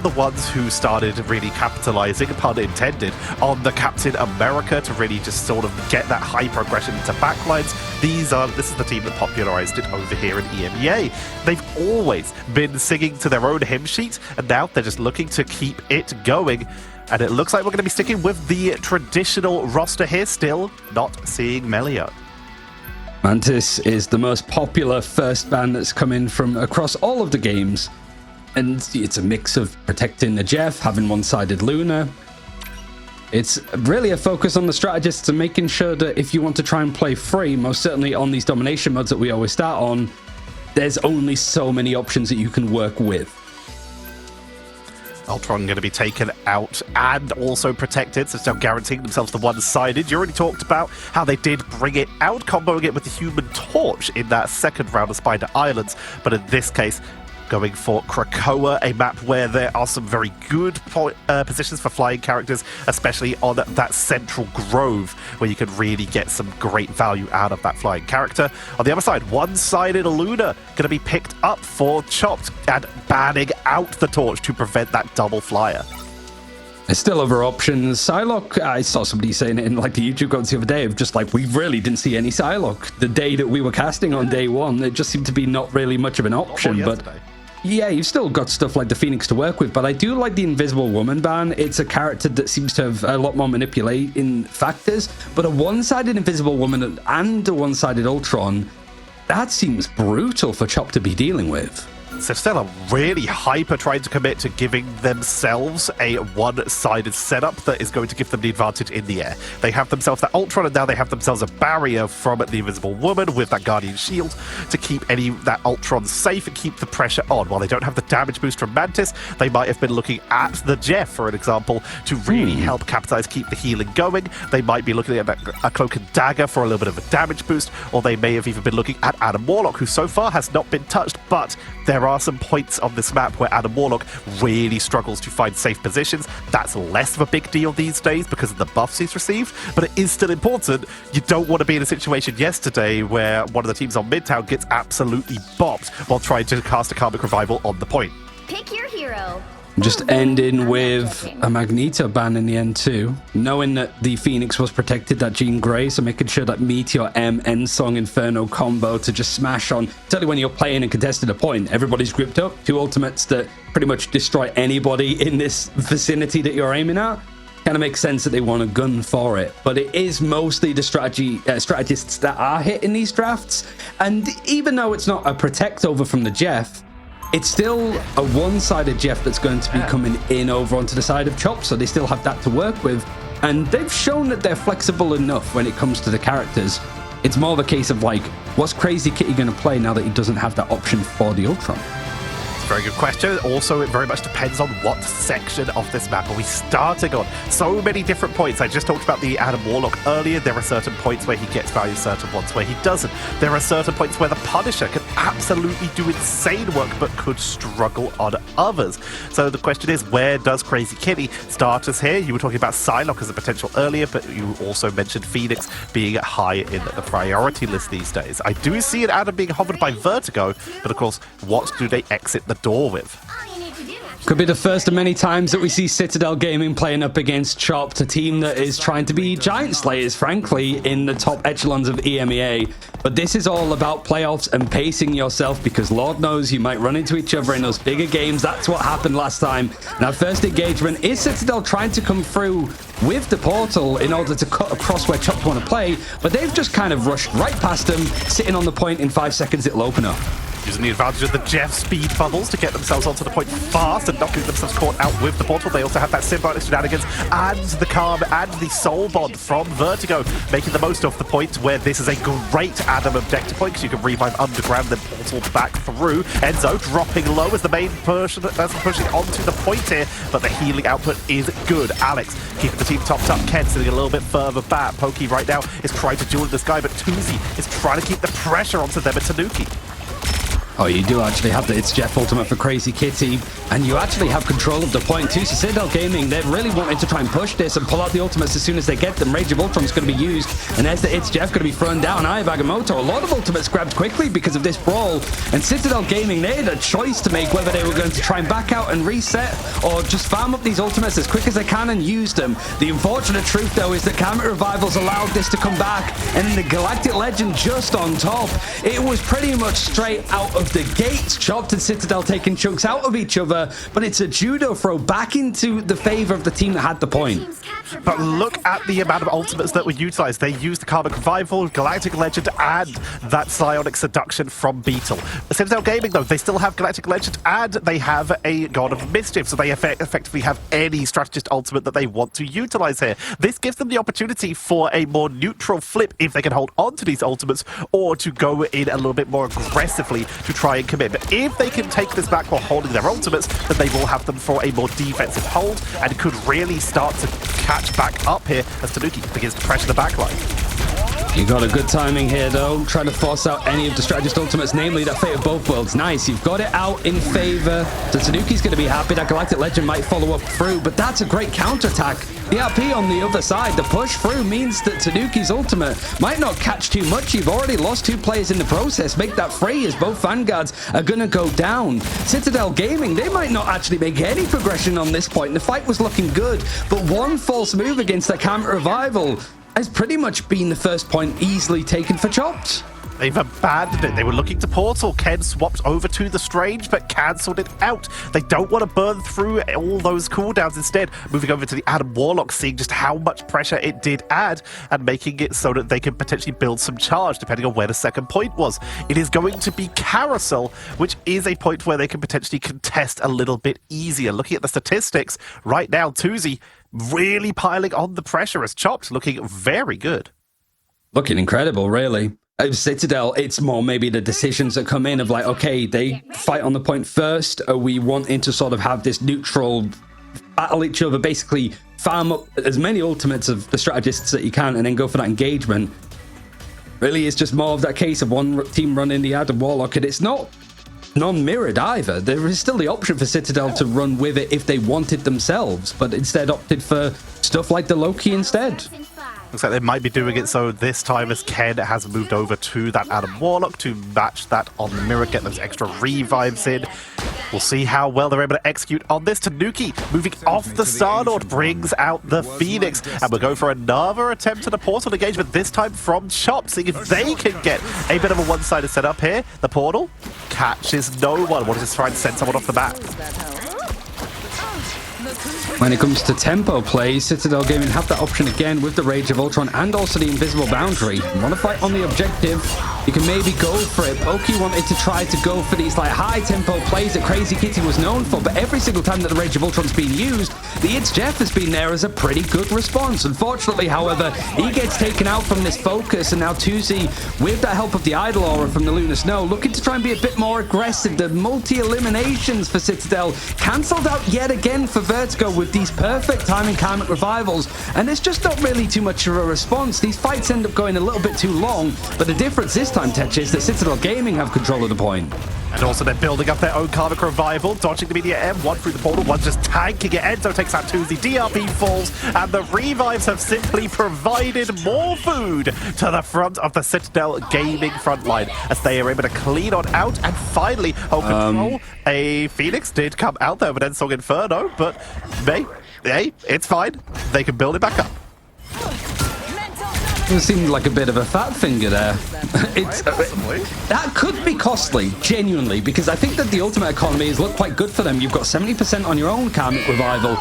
the ones who started really capitalizing, pun intended, on the Captain America to really just sort of get that high progression into backlines. This is the team that popularized it over here in EMEA. They've always been singing to their own hymn sheet, and now they're just looking to keep it going. And it looks like we're going to be sticking with the traditional roster here, still not seeing Melia. Mantis is the most popular first ban that's come in from across all of the games. And it's a mix of protecting the Jeff, having one-sided Luna. It's really a focus on the strategists and making sure that if you want to try and play free, most certainly on these domination modes that we always start on, there's only so many options that you can work with. Ultron going to be taken out and also protected, so still guaranteeing themselves the one-sided. You already talked about how they did bring it out, comboing it with the Human Torch in that second round of Spider Islands, but in this case, going for Krakoa, a map where there are some very good positions for flying characters, especially on that central grove, where you can really get some great value out of that flying character. On the other side, one-sided Luna going to be picked up for Chopped and banning out the Torch to prevent that double flyer. There's still other options. Psylocke, I saw somebody saying it in like the YouTube comments the other day of just like, we really didn't see any Psylocke. The day that we were casting on day one, it just seemed to be not really much of an option. But yeah, you've still got stuff like the Phoenix to work with, but I do like the Invisible Woman ban. It's a character that seems to have a lot more manipulating factors, but a one-sided Invisible Woman and a one-sided Ultron, that seems brutal for Chop to be dealing with. Citadel are really hyper trying to commit to giving themselves a one-sided setup that is going to give them the advantage in the air. They have themselves that Ultron, and now they have themselves a barrier from the Invisible Woman with that Guardian Shield to keep that Ultron safe and keep the pressure on. While they don't have the damage boost from Mantis, they might have been looking at the Jeff, for an example, to really help capitalize, keep the healing going. They might be looking at a Cloak and Dagger for a little bit of a damage boost, or they may have even been looking at Adam Warlock, who so far has not been touched, but there are some points on this map where Adam Warlock really struggles to find safe positions. That's less of a big deal these days because of the buffs he's received, but it is still important. You don't want to be in a situation yesterday where one of the teams on Midtown gets absolutely bopped while trying to cast a Karmic Revival on the point. Pick your hero. Just ending with a Magneto ban in the end too, knowing that the Phoenix was protected, that Jean Grey, so making sure that Meteor M End Song Inferno combo to just smash on. Certainly when you're playing and contested a point, everybody's gripped up. Two ultimates that pretty much destroy anybody in this vicinity that you're aiming at. Kind of makes sense that they want a gun for it, but it is mostly the strategists that are hitting these drafts. And even though it's not a protect over from the Jeff, it's still a one-sided Jeff that's going to be coming in over onto the side of Chop, so they still have that to work with. And they've shown that they're flexible enough when it comes to the characters. It's more of a case of like, what's Crazy Kitty going to play now that he doesn't have that option for the Ultron? Very good question. Also, it very much depends on what section of this map are we starting on. So many different points. I just talked about the Adam Warlock earlier. There are certain points where he gets value, certain ones where he doesn't. There are certain points where the Punisher can absolutely do insane work, but could struggle on others. So the question is, where does Crazy Kitty start us here? You were talking about Psylocke as a potential earlier, but you also mentioned Phoenix being high in the priority list these days. I do see an Adam being hovered by Vertigo, but of course, what do they exit the door with? Could be the first of many times that we see Citadel Gaming playing up against Chopped, a team that is trying to be giant slayers, frankly, in the top echelons of EMEA. But this is all about playoffs and pacing yourself, because Lord knows you might run into each other in those bigger games. That's what happened last time. Now, first engagement is Citadel trying to come through with the portal in order to cut across where Chopped want to play, but they've just kind of rushed right past them, sitting on the point. In 5 seconds, it'll open up. Using the advantage of the Jeff speed bubbles to get themselves onto the point fast and not getting themselves caught out with the portal. They also have that symbiotic shenanigans and the Calm and the Soul Bond from Vertigo, making the most of the point where this is a great Adam objective point because you can revive underground, then portal back through. Enzo dropping low as the main person pushing onto the point here, but the healing output is good. Alex keeping the team topped up. Ken sitting a little bit further back. Pokey right now is trying to duel this guy, but Tuzi is trying to keep the pressure onto them and Tanuki. Oh, you do actually have the It's Jeff ultimate for Crazy Kitty, and you actually have control of the point too. So Citadel Gaming, they're really wanting to try and push this and pull out the ultimates as soon as they get them. Rage of Ultron's going to be used, and there's the It's Jeff going to be thrown down. Eye of Agamotto, a lot of ultimates grabbed quickly because of this brawl, and Citadel Gaming, they had a choice to make whether they were going to try and back out and reset or just farm up these ultimates as quick as they can and use them. The unfortunate truth, though, is that Comet Revivals allowed this to come back, and the Galactic Legend just on top. It was pretty much straight out of the gates. Chopped and Citadel taking chunks out of each other, but it's a judo throw back into the favor of the team that had the point. But look at the amount of ultimates that were utilized. They used the Karmic Revival, Galactic Legend, and that Psionic Seduction from Beetle. Citadel Gaming, though, they still have Galactic Legend, and they have a God of Mischief, so they effectively have any strategist ultimate that they want to utilize here. This gives them the opportunity for a more neutral flip if they can hold on to these ultimates, or to go in a little bit more aggressively to try and commit. But if they can take this back while holding their ultimates, then they will have them for a more defensive hold and could really start to catch back up here as Tanuki begins to pressure the backline. You got a good timing here, though, trying to force out any of the strategist ultimates, namely that Fate of Both Worlds. Nice, you've got it out in favor. So Tanuki's going to be happy. That Galactic Legend might follow up through, but that's a great counterattack. The RP on the other side, the push through means that Tanuki's ultimate might not catch too much. You've already lost 2 players in the process. Make that free as both Vanguards are going to go down. Citadel Gaming, they might not actually make any progression on this point. The fight was looking good, but one false move against that Comet Revival has pretty much been the first point easily taken for Chopped. They've abandoned it. They were looking to Portal. Ken swapped over to the Strange, but cancelled it out. They don't want to burn through all those cooldowns. Instead, moving over to the Adam Warlock, seeing just how much pressure it did add, and making it so that they can potentially build some charge, depending on where the second point was. It is going to be Carousel, which is a point where they can potentially contest a little bit easier. Looking at the statistics, right now, Tuzi really piling on the pressure as Chopped, looking very good. Looking incredible, really. Citadel, it's more maybe the decisions that come in of like, okay, they fight on the point first. Are we wanting to sort of have this neutral battle each other, basically farm up as many ultimates of the strategists that you can and then go for that engagement? Really, it's just more of that case of one team running the Adam Warlock, and it's not non-mirrored either. There is still the option for Citadel to run with it if they wanted themselves, but instead opted for stuff like the Loki instead. Looks like they might be doing it so this time as Ken has moved over to that Adam Warlock to match that on the mirror, get those extra revives in. We'll see how well they're able to execute on this. Tanuki moving off the Star-Lord brings out the Phoenix, and we'll go for another attempt at a portal engagement, this time from Chop, seeing if they can get a bit of a one-sided setup here. The portal catches no one. What does this try and send someone off the map? When it comes to tempo play, Citadel Gaming have that option again with the Rage of Ultron and also the Invisible Boundary. You want to fight on the objective, you can maybe go for it. Pokey wanted to try to go for these like high tempo plays that Crazy Kitty was known for, but every single time that the Rage of Ultron's been used, the It's Jeff has been there as a pretty good response. Unfortunately, however, he gets taken out from this focus, and now Tuzi, with the help of the Idol Aura from the Lunar Snow, looking to try and be a bit more aggressive. The multi-eliminations for Citadel cancelled out yet again for Vertigo with these perfect timing Karmic Revivals, and there's just not really too much of a response. These fights end up going a little bit too long, but the difference this time, Tetch, is that Citadel Gaming have control of the point. And also they're building up their own Karmic Revival, dodging the media M, one through the portal, one just tanking it. Enzo takes out Tuzi, DRP falls, and the revives have simply provided more food to the front of the Citadel Gaming front line as they are able to clean on out and finally hold control. A Phoenix did come out there with Ensong Inferno, but hey, it's fine. They can build it back up. It seemed like a bit of a fat finger there. That could be costly, genuinely, because I think that the ultimate economy has looked quite good for them. You've got 70% on your own Karmic Revival,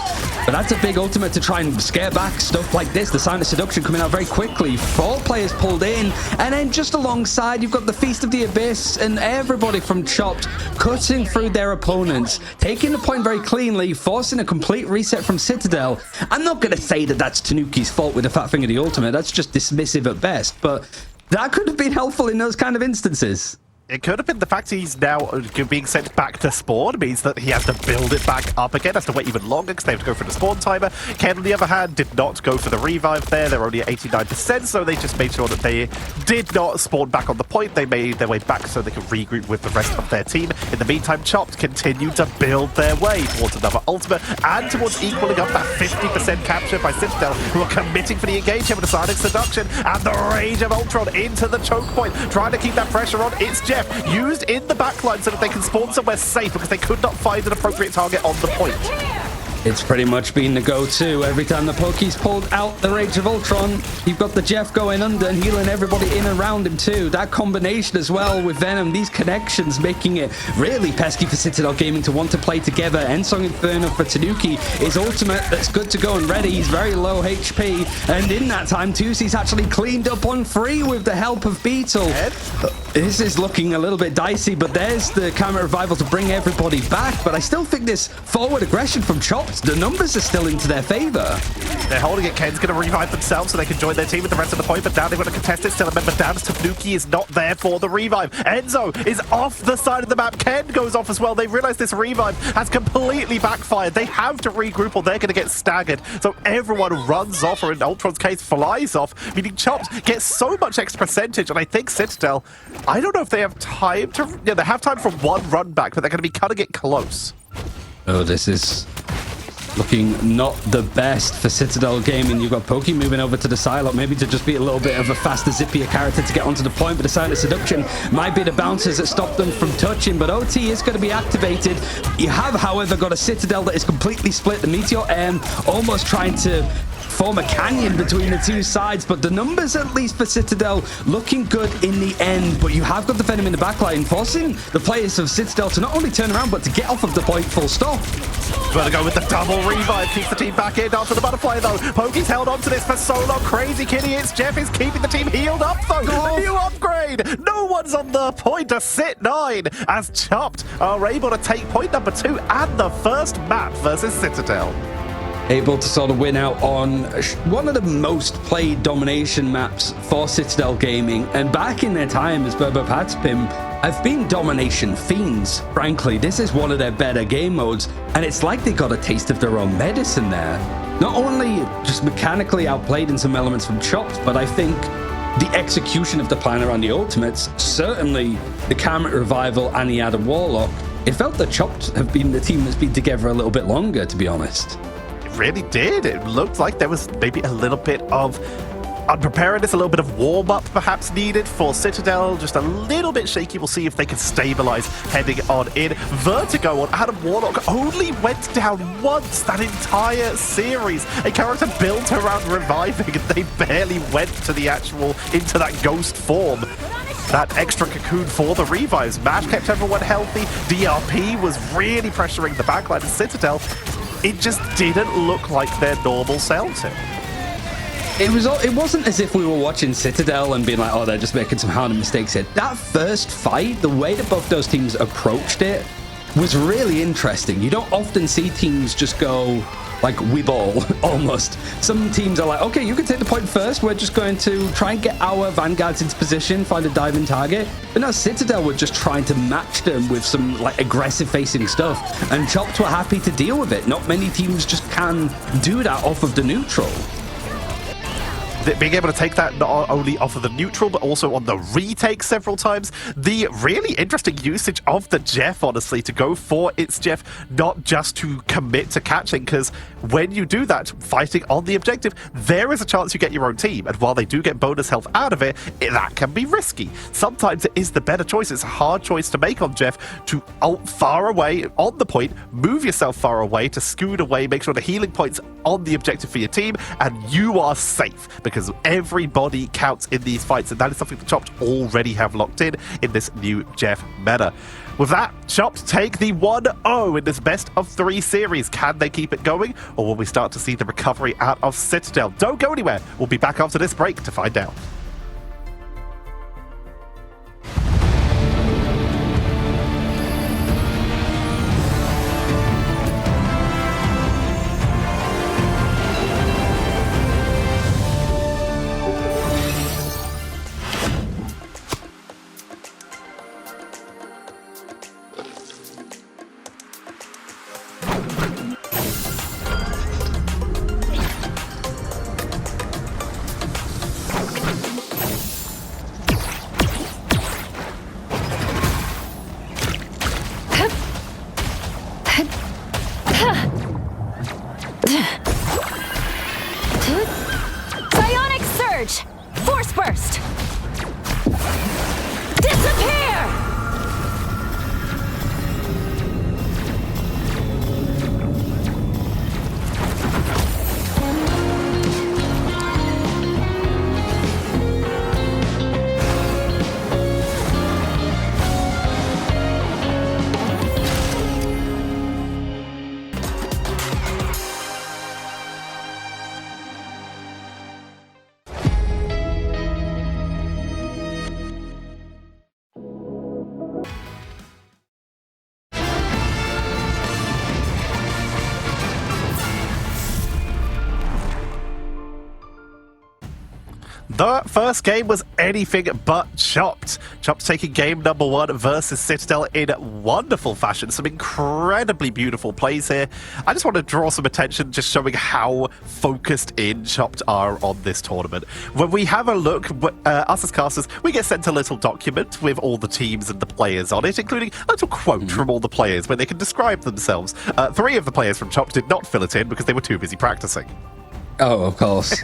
but that's a big ultimate to try and scare back stuff like this. The Sign of Seduction coming out very quickly. 4 players pulled in, and then just alongside, you've got the Feast of the Abyss and everybody from Chopped cutting through their opponents, taking the point very cleanly, forcing a complete reset from Citadel. I'm not going to say that that's Tanuki's fault with the fat finger the ultimate. That's just dismissive at best, but that could have been helpful in those kind of instances. It could have been the fact he's now being sent back to spawn means that he has to build it back up again, has to wait even longer because they have to go for the spawn timer. Ken, on the other hand, did not go for the revive there. They're only at 89%, so they just made sure that they did not spawn back on the point. They made their way back so they could regroup with the rest of their team. In the meantime, Chopped continued to build their way towards another ultimate and towards equaling up that 50% capture by Citadel, who are committing for the engage here with the Sonic Seduction and the Rage of Ultron into the choke point, trying to keep that pressure on. It's Jeff used in the backline so that they can spawn somewhere safe because they could not find an appropriate target on the point. It's pretty much been the go-to. Every time the Pokies pulled out the Rage of Ultron, you've got the Jeff going under and healing everybody in and around him too. That combination as well with Venom, these connections making it really pesky for Citadel Gaming to want to play together. Endsong Inferno for Tanuki is ultimate that's good to go and ready. He's very low HP, and in that time, Tusi's actually cleaned up on free with the help of Beetle. This is looking a little bit dicey, but there's the camera revival to bring everybody back. But I still think this forward aggression from Chopped, the numbers are still into their favor. They're holding it. Ken's going to revive themselves so they can join their team with the rest of the point, but now they're going to contest it. Still remember, Dan's Tanuki is not there for the revive. Enzo is off the side of the map. Ken goes off as well. They realize this revive has completely backfired. They have to regroup or they're going to get staggered. So everyone runs off, or in Ultron's case, flies off, meaning Chopped gets so much extra percentage. And I think Citadel, I don't know if they have time to... Yeah, they have time for one run back, but they're going to be cutting it close. Oh, this is looking not the best for Citadel Gaming. You've got Pokey moving over to the Psylocke, maybe to just be a little bit of a faster, zippier character to get onto the point, but the Silent Seduction might be the bouncers that stop them from touching, but OT is going to be activated. You have, however, got a Citadel that is completely split. The Meteor M almost trying to form a canyon between the two sides, but the numbers, at least for Citadel, looking good in the end. But you have got the Venom in the backline, forcing the players of Citadel to not only turn around, but to get off of the point full stop. Gonna go with the double revive, keeps the team back in after the butterfly though. Pokey's held on to this for so long. Crazy Kitty, it's Jeff is keeping the team healed up though. The new upgrade. No one's on the point to sit 9 as Chopped are able to take point number 2 and the first map versus Citadel. Able to sort of win out on one of the most played domination maps for Citadel Gaming. And back in their time as Burbo Patspim, have been domination fiends. Frankly, this is one of their better game modes, and it's like they got a taste of their own medicine there. Not only just mechanically outplayed in some elements from Chopped, but I think the execution of the plan around the ultimates, certainly the Karmic Revival and the Adam Warlock, it felt that Chopped have been the team that's been together a little bit longer, to be honest. Really did. It looked like there was maybe a little bit of unpreparedness, a little bit of warm-up perhaps needed for Citadel. Just a little bit shaky. We'll see if they can stabilize heading on in. Vertigo on Adam Warlock only went down once that entire series. A character built around reviving, and they barely went to the actual, into that ghost form. That extra cocoon for the revives. Mash kept everyone healthy. DRP was really pressuring the backline, and Citadel, it just didn't look like their normal selves here. It wasn't as if we were watching Citadel and being like, oh, they're just making some harder mistakes here. That first fight, the way that both those teams approached it was really interesting. You don't often see teams just go like we ball, almost. Some teams are like, okay, you can take the point first. We're just going to try and get our vanguards into position, find a diving target. But now Citadel were just trying to match them with some like aggressive facing stuff. And Chopped were happy to deal with it. Not many teams just can do that off of the neutral. Being able to take that not only off of the neutral, but also on the retake several times. The really interesting usage of the Jeff, honestly, to go for its Jeff, not just to commit to catching, because when you do that, fighting on the objective, there is a chance you get your own team. And while they do get bonus health out of it, that can be risky. Sometimes it is the better choice. It's a hard choice to make on Jeff to ult far away on the point, move yourself far away to scoot away, make sure the healing point's on the objective for your team, and you are safe, because everybody counts in these fights, and that is something the Chopped already have locked in this new Jeff meta. With that, Chopped take the 1-0 in this best of 3 series. Can they keep it going, or will we start to see the recovery out of Citadel? Don't go anywhere. We'll be back after this break to find out. The first game was anything but chopped. Chopped taking game number 1 versus Citadel in wonderful fashion. Some incredibly beautiful plays here. I just want to draw some attention, just showing how focused in Chopped are on this tournament. When we have a look, us as casters, we get sent a little document with all the teams and the players on it, including a little quote from all the players where they can describe themselves. 3 of the players from Chopped did not fill it in because they were too busy practicing. Oh, of course.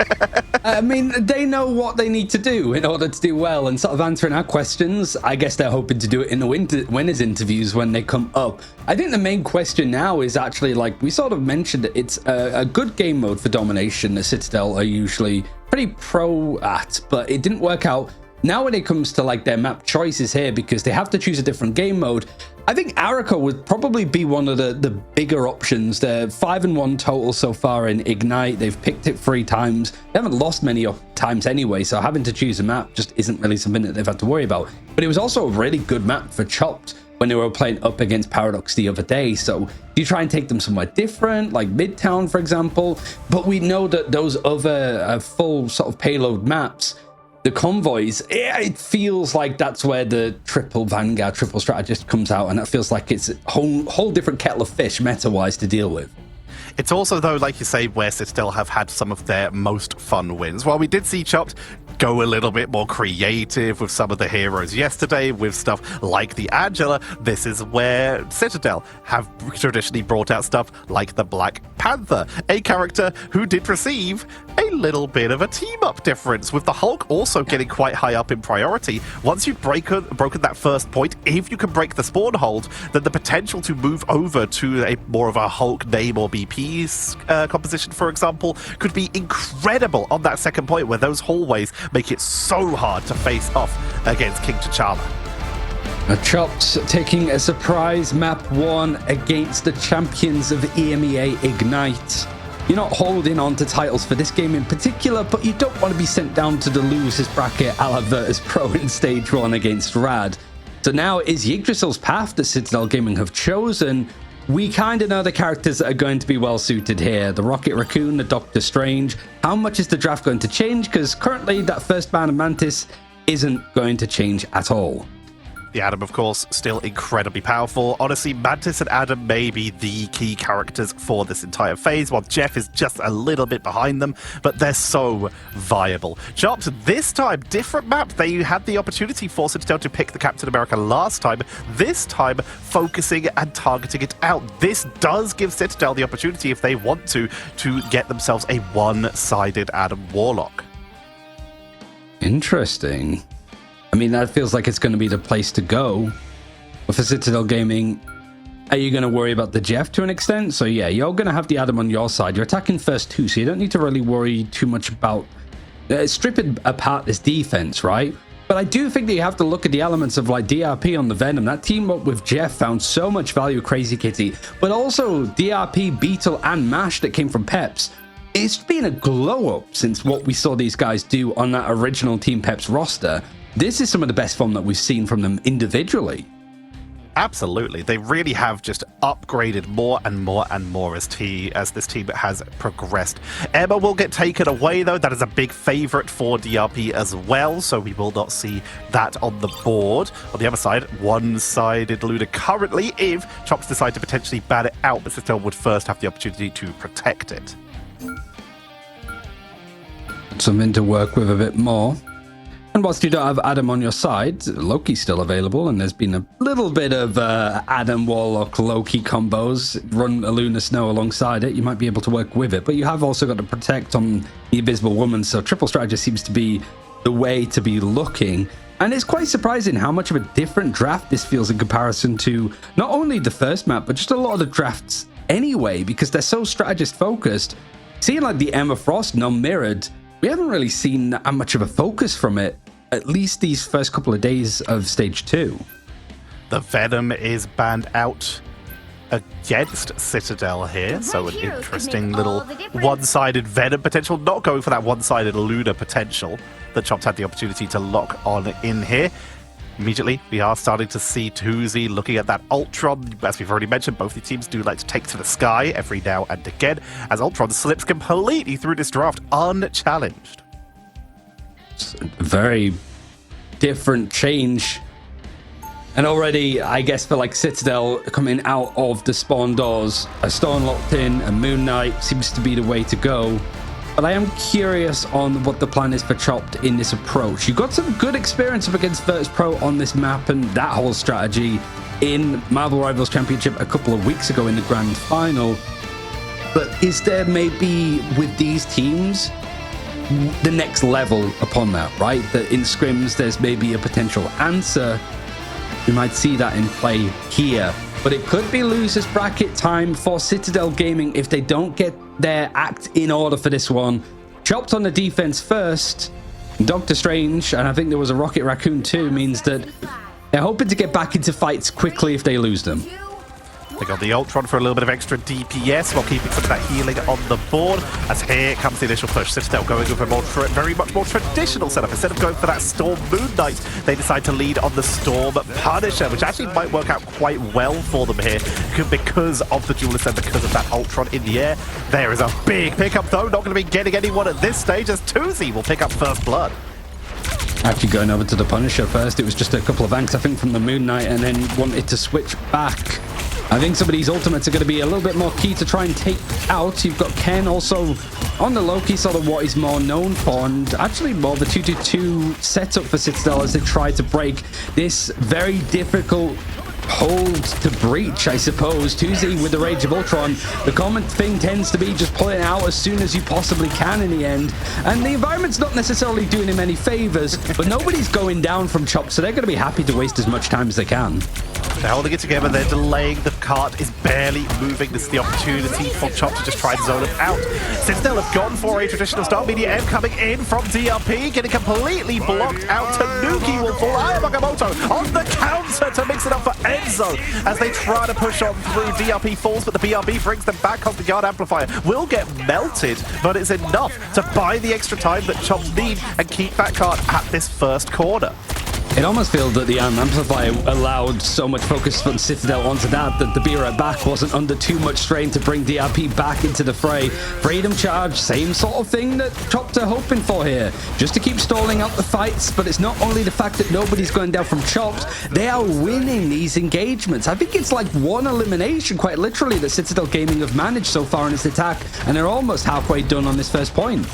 I mean, they know what they need to do in order to do well and sort of answering our questions. I guess they're hoping to do it in the winners interviews when they come up. I think the main question now is actually, like we sort of mentioned, it's a good game mode for domination that Citadel are usually pretty pro at, but it didn't work out. Now when it comes to like their map choices here, because they have to choose a different game mode, I think Arica would probably be one of the bigger options. They're 5-1 total so far in Ignite. They've picked it 3 times. They haven't lost many times anyway, so having to choose a map just isn't really something that they've had to worry about. But it was also a really good map for Chopped when they were playing up against Paradox the other day. So do you try and take them somewhere different, like Midtown, for example? But we know that those other full sort of payload maps, the convoys, it feels like that's where the triple Vanguard, triple strategist comes out, and that feels like it's a whole different kettle of fish meta-wise to deal with. It's also, though, like you say, where Citadel have had some of their most fun wins. While we did see Chopped go a little bit more creative with some of the heroes yesterday, with stuff like the Angela, this is where Citadel have traditionally brought out stuff like the Black Panther, a character who did receive a little bit of a team-up difference, with the Hulk also getting quite high up in priority. Once you've broken that first point, if you can break the spawn hold, then the potential to move over to a more of a Hulk name or BP's composition, for example, could be incredible on that second point, where those hallways make it so hard to face off against King T'Challa. Chopped taking a surprise map 1 against the champions of EMEA Ignite. You're not holding on to titles for this game in particular, but you don't want to be sent down to the losers bracket a la Virtus Pro in stage 1 against Rad. So now is Yggdrasil's path that Citadel Gaming have chosen. We kind of know the characters that are going to be well suited here. The Rocket Raccoon, the Doctor Strange. How much is the draft going to change? Because currently that first ban of Mantis isn't going to change at all. The Adam, of course, still incredibly powerful. Honestly, Mantis and Adam may be the key characters for this entire phase, while Jeff is just a little bit behind them, but they're so viable. Chopped, this time, different map. They had the opportunity for Citadel to pick the Captain America last time. This time, focusing and targeting it out. This does give Citadel the opportunity, if they want to get themselves a one-sided Adam Warlock. Interesting. I mean, that feels like it's going to be the place to go. But for Citadel Gaming, are you going to worry about the Jeff to an extent? So yeah, you're going to have the Adam on your side. You're attacking first too, so you don't need to really worry too much about stripping apart this defense, right? But I do think that you have to look at the elements of like DRP on the Venom. That team up with Jeff found so much value, Crazy Kitty. But also DRP, Beetle, and Mash that came from Peps. It's been a glow up since what we saw these guys do on that original Team Peps roster. This is some of the best form that we've seen from them individually. Absolutely. They really have just upgraded more and more and more as this team has progressed. Emma will get taken away, though. That is a big favorite for DRP as well, so we will not see that on the board. On the other side, one-sided Luna currently, if Chops decide to potentially ban it out, but still would first have the opportunity to protect it. Something to work with a bit more. And whilst you don't have Adam on your side, Loki's still available, and there's been a little bit of Adam Warlock Loki combos. Run a Luna Snow alongside it, you might be able to work with it, but you have also got to protect on the Invisible Woman, so triple strategy seems to be the way to be looking. And it's quite surprising how much of a different draft this feels in comparison to not only the first map, but just a lot of the drafts anyway, because they're so strategist focused. Seeing like the Emma Frost non-mirrored, we haven't really seen that much of a focus from it, at least these first couple of days of stage 2. The Venom is banned out against Citadel here, so an interesting little one-sided Venom potential, not going for that one-sided Luna potential that Chopped had the opportunity to lock on in here. Immediately, we are starting to see Tuzi looking at that Ultron. As we've already mentioned, both the teams do like to take to the sky every now and again, as Ultron slips completely through this draft unchallenged. Very different change. And already, I guess, for like Citadel coming out of the spawn doors, a Stone locked in, a Moon Knight seems to be the way to go. But I am curious on what the plan is for Chopped in this approach. You got some good experience up against Virtus Pro on this map and that whole strategy in Marvel Rivals Championship a couple of weeks ago in the Grand Final. But is there maybe with these teams the next level upon that, right? That in scrims there's maybe a potential answer. We might see that in play here. But it could be losers bracket time for Citadel Gaming if they don't get their act in order for this one. Chopped on the defense first. Doctor Strange, and I think there was a Rocket Raccoon too, means that they're hoping to get back into fights quickly if they lose them. They got the Ultron for a little bit of extra DPS while keeping some of that healing on the board. As here comes the initial push. Citadel going with a very much more traditional setup. Instead of going for that Storm Moon Knight, they decide to lead on the Storm Punisher, which actually might work out quite well for them here because of the duelist and because of that Ultron in the air. There is a big pickup though. Not going to be getting anyone at this stage as Tuzi will pick up first blood. Actually going over to the Punisher first. It was just a couple of anks, I think, from the Moon Knight, and then wanted to switch back. I think some of these ultimates are going to be a little bit more key to try and take out. You've got Ken also on the Loki, sort of what he's more known for, and actually more of a 2-2-2 setup for Citadel as they try to break this very difficult hold to breach, I suppose. Tuzi with the Rage of Ultron, the common thing tends to be just pulling it out as soon as you possibly can in the end, and the environment's not necessarily doing him any favors, but nobody's going down from Chop, so they're going to be happy to waste as much time as they can. They're holding it together, they're delaying, the cart is barely moving. This is the opportunity for Chop to just try and zone him out. Citadel have gone for a traditional start. Media M coming in from DRP, getting completely blocked out. Tanuki will fall. Ayamagamoto on the counter to mix it up for Enzo as they try to push on through. DRP falls, but the BRB brings them back. Cosmic Guard Amplifier will get melted, but it's enough to buy the extra time that Chops need and keep that cart at this first corner. It almost feels that the Amplifier allowed so much focus from Citadel onto that the Be Right Back wasn't under too much strain to bring DRP back into the fray. Freedom Charge, same sort of thing that Chopped are hoping for here. Just to keep stalling out the fights, but it's not only the fact that nobody's going down from Chopped, they are winning these engagements. I think it's like one elimination, quite literally, that Citadel Gaming have managed so far in this attack, and they're almost halfway done on this first point.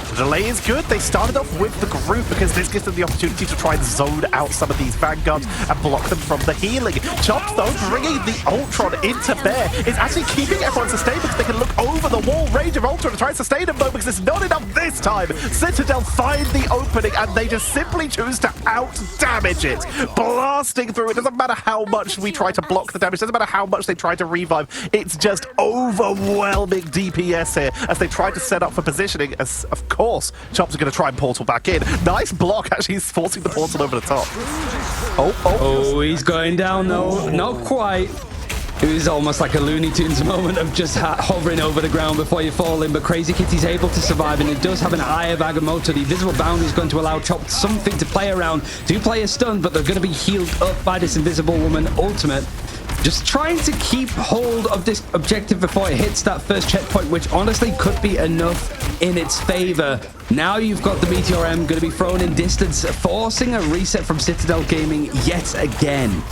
The delay is good. They started off with the group because this gives them the opportunity to try and zone out some of these vanguards and block them from the healing. Chopped, though, bringing the Ultron into bear is actually keeping everyone sustained because they can look over the wall. Rage of Ultron to try and sustain them, though, because it's not enough this time. Citadel find the opening and they just simply choose to out-damage it. Blasting through. It doesn't matter how much we try to block the damage. It doesn't matter how much they try to revive. It's just overwhelming DPS here as they try to set up for positioning. As, of course, Chops are going to try and portal back in. Nice block, actually. He's forcing the portal over the top. Oh, he's going down, though. Not quite. It was almost like a Looney Tunes moment of just hovering over the ground before you fall in, but Crazy Kitty's able to survive, and it does have an Eye of Agamotto. The invisible boundary is going to allow Chopped something to play around. Two players stunned, but they're going to be healed up by this Invisible Woman ultimate. Just trying to keep hold of this objective before it hits that first checkpoint, which honestly could be enough in its favor. Now you've got the Meteor M going to be thrown in distance, forcing a reset from Citadel Gaming yet again.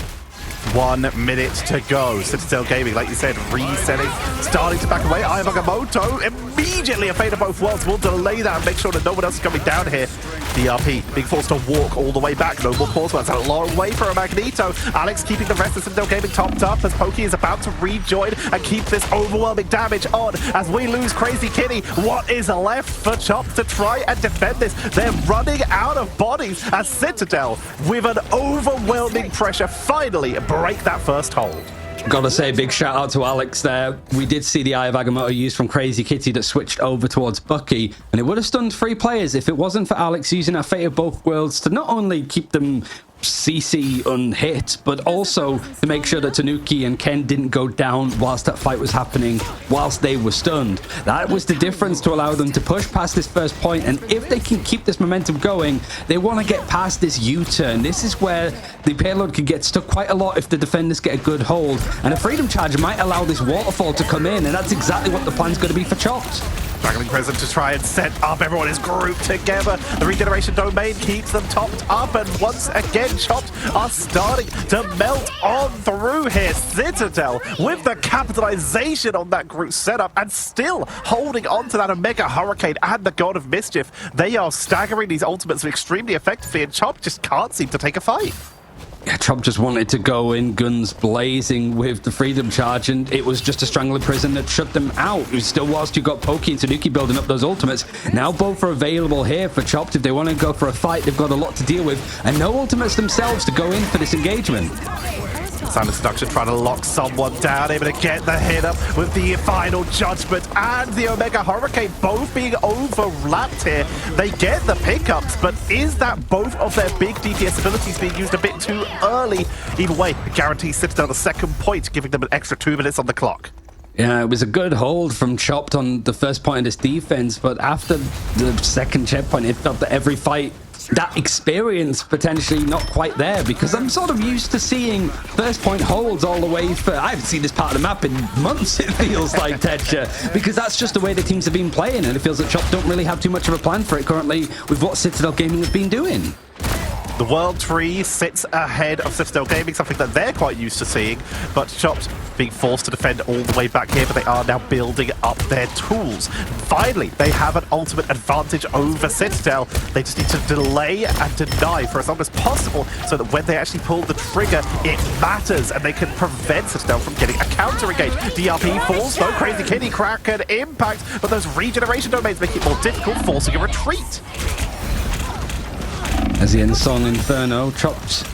1 minute to go. Citadel Gaming, like you said, resetting, starting to back away. Ayamagamoto, immediately a fate of both worlds. Will delay that and make sure that no one else is coming down here. DRP being forced to walk all the way back. No more pause. That's a long way for a Magneto. Alex keeping the rest of Citadel Gaming topped up as Pokey is about to rejoin and keep this overwhelming damage on as we lose Crazy Kitty. What is left for Chop to try and defend this? They're running out of bodies as Citadel, with an overwhelming pressure, finally break that first hold. Gotta say, big shout out to Alex there. We did see the Eye of Agamotto used from Crazy Kitty that switched over towards Bucky, and it would have stunned 3 players if it wasn't for Alex using that Fate of Both Worlds to not only keep them CC unhit, but also to make sure that Tanuki and Ken didn't go down whilst that fight was happening, whilst they were stunned. That was the difference to allow them to push past this first point, and if they can keep this momentum going, they want to get past this U-turn. This is where the payload could get stuck quite a lot if the defenders get a good hold, and a Freedom Charge might allow this waterfall to come in, and that's exactly what the plan's going to be for Chopped. Struggling Prison to try and set up. Everyone is grouped together. The regeneration domain keeps them topped up, and once again, Chopped are starting to melt on through here. Citadel with the capitalization on that group setup and still holding on to that Omega Hurricane and the God of Mischief. They are staggering these ultimates extremely effectively, and Chopped just can't seem to take a fight. Yeah, Chop just wanted to go in guns blazing with the Freedom Charge, and it was just a Strangling Prison that shut them out. Still, whilst you got Pokey and Tanuki building up those ultimates, now both are available here for Chopped. If they want to go for a fight, they've got a lot to deal with, and no ultimates themselves to go in for this engagement. Silent Seduction trying to lock someone down, able to get the hit up with the Final Judgment and the Omega Hurricane both being overlapped here. They get the pickups, but is that both of their big DPS abilities being used a bit too early? Either way, it guarantees Citadel the second point, giving them an extra 2 minutes on the clock. Yeah, it was a good hold from Chopped on the first point of this defense, but after the second checkpoint, it felt that every fight, that experience potentially not quite there, because I'm sort of used to seeing first point holds all the way for, I haven't seen this part of the map in months, it feels like, Tetcher, because that's just the way the teams have been playing, and it feels that Chopped don't really have too much of a plan for it currently with what Citadel Gaming have been doing. The World Tree sits ahead of Citadel Gaming, something that they're quite used to seeing, but Chopped being forced to defend all the way back here, but they are now building up their tools. Finally, they have an ultimate advantage over Citadel. They just need to delay and deny for as long as possible so that when they actually pull the trigger, it matters, and they can prevent Citadel from getting a counter engage. DRP falls, though. Crazy Kitty crack and impact, but those regeneration domains make it more difficult, forcing a retreat. As the end song Inferno, Chopped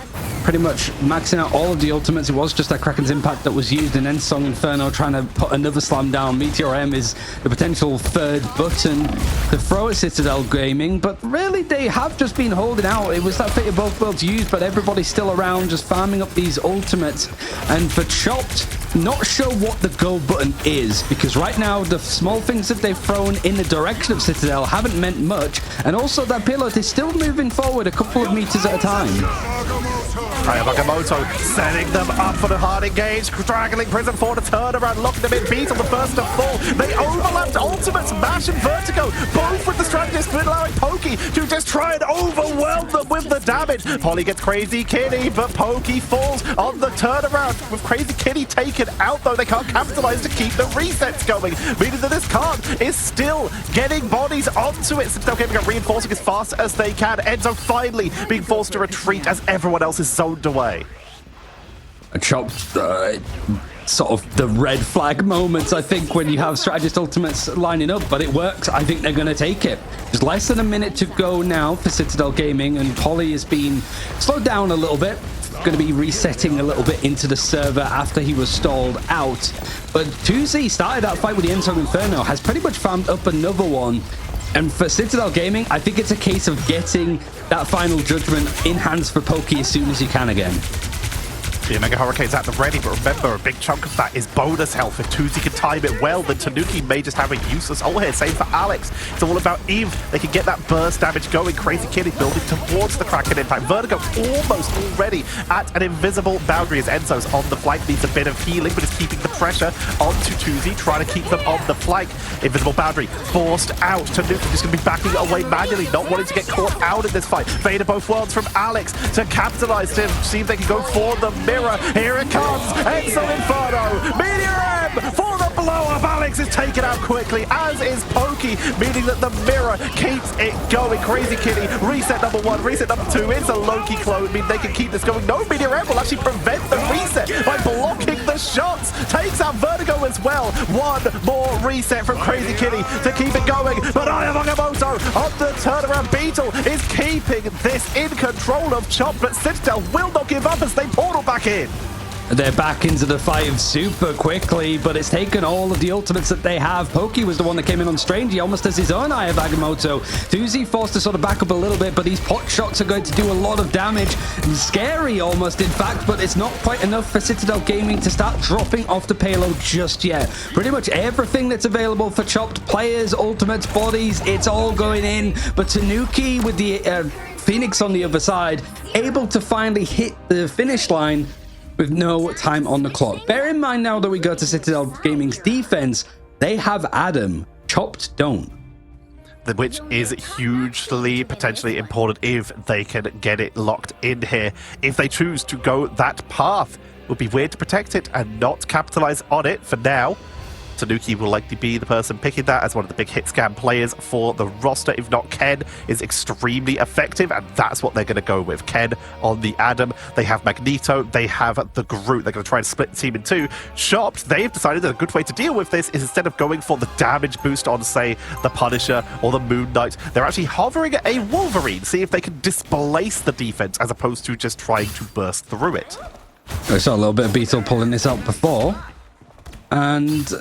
pretty much maxing out all of the ultimates. It was just that Kraken's impact that was used, and then Song Inferno trying to put another slam down. Meteor M is the potential third button to throw at Citadel Gaming, but really they have just been holding out. It was that Fate of Both Worlds used, but everybody's still around just farming up these ultimates. And for Chopped, not sure what the go button is, because right now the small things that they've thrown in the direction of Citadel haven't meant much, and also that payload is still moving forward a couple of meters at a time. Bagamoto setting them up for the hard engage. Straggling Prison for the turnaround, locking them in. Beat on the first to fall. They overlapped ultimates, Mash and Vertigo, both with the strategist, allowing Pokey to just try and overwhelm them with the damage. Polly gets Crazy Kitty, but Pokey falls on the turnaround. With Crazy Kitty taken out, though, they can't capitalize to keep the resets going, meaning that this card is still getting bodies onto it. Citadel Gaming are reinforcing as fast as they can. Enzo finally being forced to retreat as everyone else is zoned away. Chopped, sort of the red flag moments, I think, when you have strategist ultimates lining up, but it works. I think they're going to take it. There's less than a minute to go now for Citadel Gaming, and Polly has been slowed down a little bit. Going to be resetting a little bit into the server after he was stalled out. But 2Z started that fight with the Enzo Inferno, has pretty much farmed up another one. And for Citadel Gaming, I think it's a case of getting that Final Judgment in hands for Pokey as soon as you can again. The Omega Hurricane's at the ready, but remember, a big chunk of that is bonus health. If Tuzi can time it well, then Tanuki may just have a useless ult here. Same for Alex. It's all about Eve. They can get that burst damage going. Crazy Kitty building towards the Kraken impact. Vertigo almost already at an invisible boundary as Enzo's on the flank. Needs a bit of healing, but is keeping the pressure onto Tuzi, trying to keep them on the flank. Invisible boundary forced out. Tanuki just going to be backing away manually, not wanting to get caught out in this fight. Fade of both worlds from Alex to capitalize to see if they can go for the mirror. Here it comes, Enzo Inferno, Meteor M for the blow-up. Alex is taken out quickly, as is Pokey, meaning that the mirror keeps it going. Crazy Kitty, reset number 1, reset number 2, it's a Loki clone, meaning they can keep this going. No, Meteor M will actually prevent the reset by blocking the shots, takes out Vertigo as well. One more reset from Crazy Kitty to keep it going, but Ayamoto on the turnaround. Beetle is keeping this in control of Chop, but Citadel will not give up as they portal back in. They're back into the fight super quickly, but it's taken all of the ultimates that they have. Pokey was the one that came in on Strange. He almost has his own Eye of Agamotto. 2Z forced to sort of back up a little bit, but these pot shots are going to do a lot of damage. Scary almost, in fact, but it's not quite enough for Citadel Gaming to start dropping off the payload just yet. Pretty much everything that's available for Chopped, players, ultimates, bodies, it's all going in. But Tanuki with the Phoenix on the other side, able to finally hit the finish line with no time on the clock. Bear in mind now that we go to Citadel Gaming's defense, they have Adam, Chopped don't. Which is hugely potentially important if they can get it locked in here. If they choose to go that path, it would be weird to protect it and not capitalize on it for now. Tanuki will likely be the person picking that as one of the big hit scam players for the roster. If not, Ken is extremely effective, and that's what they're going to go with. Ken on the Adam. They have Magneto. They have the Groot. They're going to try and split the team in two. Chopped, they've decided that a good way to deal with this is instead of going for the damage boost on, say, the Punisher or the Moon Knight, they're actually hovering a Wolverine, see if they can displace the defense as opposed to just trying to burst through it. I saw a little bit of Beetle pulling this out before, and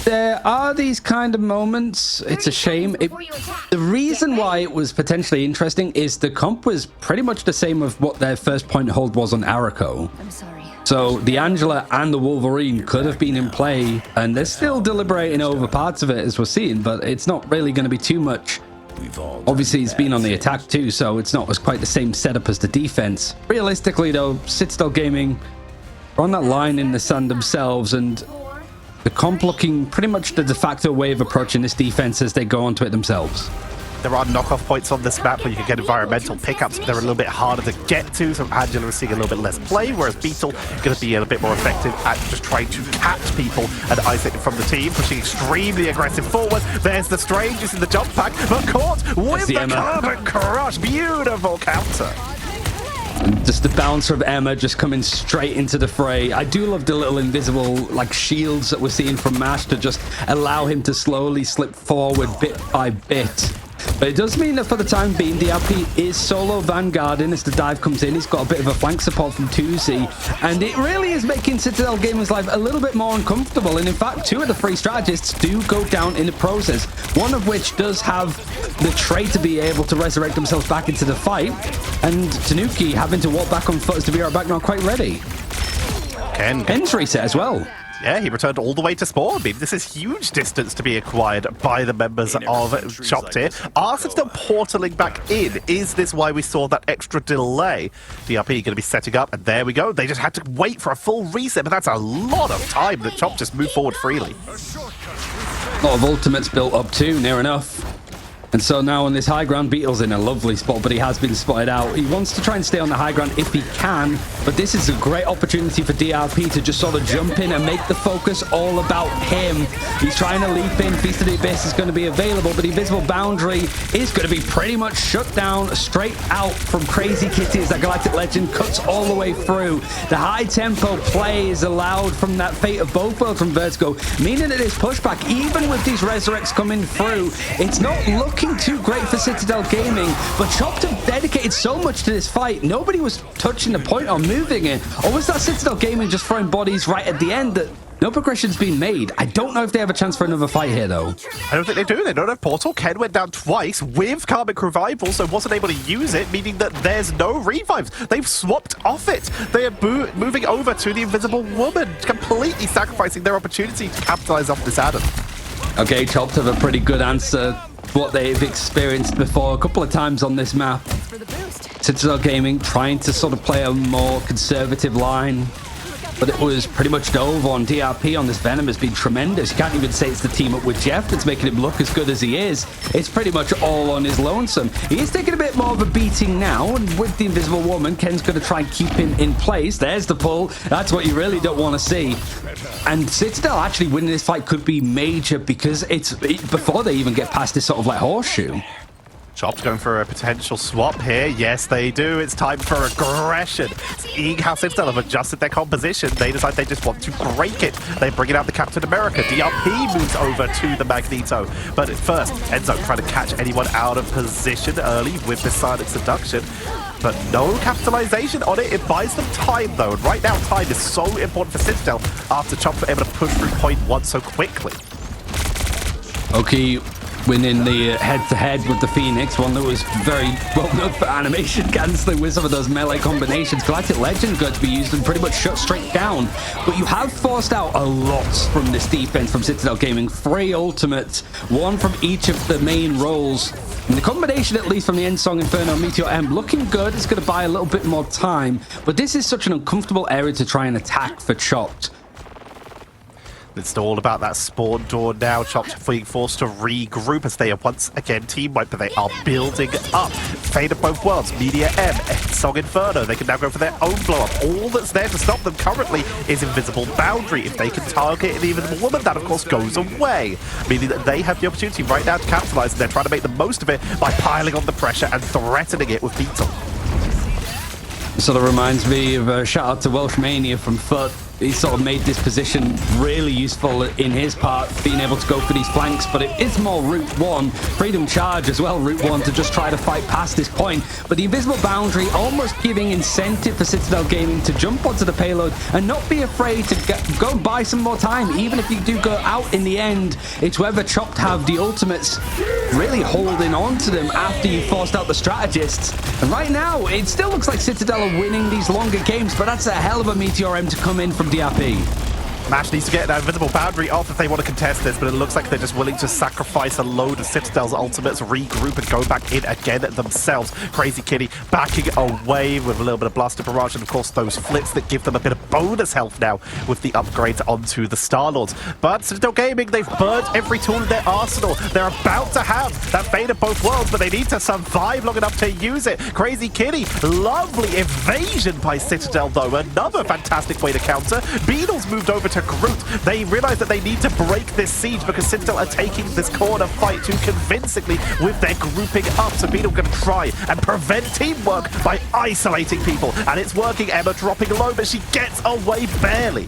there are these kind of moments. It's a shame. The reason why it was potentially interesting is the comp was pretty much the same of what their first point hold was on Arako. I'm sorry. So the Angela and the Wolverine could have been in play, and they're still deliberating over parts of it as we're seeing, but it's not really going to be too much. Obviously, it's been on the attack too, so it's not quite the same setup as the defense. Realistically, though, Citadel Gaming are on that line in the sand themselves, and the comp looking pretty much the de facto way of approaching this defense as they go onto it themselves. There are knockoff points on this map where you can get environmental pickups, but they're a little bit harder to get to, so Angela is seeing a little bit less play, whereas Beetle is going to be a bit more effective at just trying to catch people and isolate from the team, pushing extremely aggressive forward. There's the Strange, is in the jump pack, but caught with the Carbon Crush. Beautiful counter. And just the bouncer of Emma just coming straight into the fray. I do love the little invisible like shields that we're seeing from Mash to just allow him to slowly slip forward bit by bit. But it does mean that for the time being, DRP is solo vanguarding as the dive comes in. He's got a bit of a flank support from 2Z, and it really is making Citadel Gaming's life a little bit more uncomfortable. And in fact, two of the three strategists do go down in the process, one of which does have the trait to be able to resurrect themselves back into the fight, and Tanuki having to walk back on foot as to be right back, not quite ready. Ken's reset as well. Yeah, he returned all the way to spawn. I mean, this is huge distance to be acquired by the members of Chopped here. Are still portaling back in? Is this why we saw that extra delay? DRP going to be setting up, and there we go. They just had to wait for a full reset, but that's a lot of time that Chopped just moved forward freely. A lot of ultimates built up too, near enough. And so now on this high ground, Beetle's in a lovely spot, but he has been spotted out. He wants to try and stay on the high ground if he can, but this is a great opportunity for DRP to just sort of jump in and make the focus all about him. He's trying to leap in. Feast of the Abyss is going to be available, but the invisible boundary is going to be pretty much shut down straight out from Crazy Kitty as that Galactic Legend cuts all the way through. The high tempo play is allowed from that Fate of Both Worlds from Vertigo, meaning that this pushback, even with these resurrects coming through, it's not looking too great for Citadel Gaming, but Chopped have dedicated so much to this fight. Nobody was touching the point or moving it. Or was that Citadel Gaming just throwing bodies right at the end that no progression's been made? I don't know if they have a chance for another fight here, though. I don't think they do. They don't have Portal. Ken went down twice with Karmic Revival, so wasn't able to use it, meaning that there's no revives. They've swapped off it. They are moving over to the Invisible Woman, completely sacrificing their opportunity to capitalize off this Adam. Okay, Chopped have a pretty good answer. What they've experienced before a couple of times on this map. Citadel Gaming trying to sort of play a more conservative line, but it was pretty much dove on. DRP on this Venom has been tremendous. You can't even say it's the team up with Jeff that's making him look as good as he is. It's pretty much all on his lonesome. He is taking a bit more of a beating now, and with the Invisible Woman, Ken's going to try and keep him in place. There's the pull. That's what you really don't want to see. And Citadel actually winning this fight could be major because it's before they even get past this sort of like horseshoe. Chopped going for a potential swap here. Yes, they do. It's time for aggression. Seeing how Citadel have adjusted their composition, they decide they just want to break it. They bring it out the Captain America. DRP moves over to the Magneto. But at first, Enzo trying to catch anyone out of position early with the Silent Seduction. But no capitalization on it. It buys them time, though. And right now, time is so important for Citadel after Chopped were able to push through point one so quickly. Okay. Winning the head-to-head with the Phoenix, one that was very well known for animation cancelling with some of those melee combinations. Galactic Legend going to be used and pretty much shut straight down. But you have forced out a lot from this defense from Citadel Gaming. 3 ultimates, 1 from each of the main roles. And the combination, at least from the End Song Inferno Meteor M, looking good. It's going to buy a little bit more time. But this is such an uncomfortable area to try and attack for Chopped. It's all about that spawn door now. Chopped being forced to regroup as they are once again team wiped, but they are building up. Fate of both worlds, Media M, Song Inferno. They can now go for their own blow up. All that's there to stop them currently is Invisible Boundary. If they can target the Invisible Woman, that of course goes away, meaning that they have the opportunity right now to capitalize, and they're trying to make the most of it by piling on the pressure and threatening it with Beetle. Sort of reminds me of a shout out to Welsh Mania from Foot. He sort of made this position really useful in his part, being able to go for these flanks, but it is more route one, freedom charge as well, route one, to just try to fight past this point. But the Invisible Boundary almost giving incentive for Citadel Gaming to jump onto the payload and not be afraid to go buy some more time. Even if you do go out in the end, it's whether Chopped have the ultimates really holding on to them after you forced out the strategists. And right now, it still looks like Citadel are winning these longer games, but that's a hell of a Meteor M to come in from DRP. Mash needs to get that Invisible Boundary off if they want to contest this, but it looks like they're just willing to sacrifice a load of Citadel's ultimates, regroup, and go back in again themselves. Crazy Kitty backing away with a little bit of Blaster Barrage, and of course those flips that give them a bit of bonus health now with the upgrades onto the Star-Lords. But Citadel Gaming, they've burnt every tool in their arsenal. They're about to have that Fate of both worlds, but they need to survive long enough to use it. Crazy Kitty, lovely evasion by Citadel though. Another fantastic way to counter. Beetle's moved over to Groot. They realize that they need to break this siege because Citadel are taking this corner fight too convincingly with their grouping up. So Beetle going to try and prevent teamwork by isolating people. And it's working. Emma dropping low, but she gets away barely.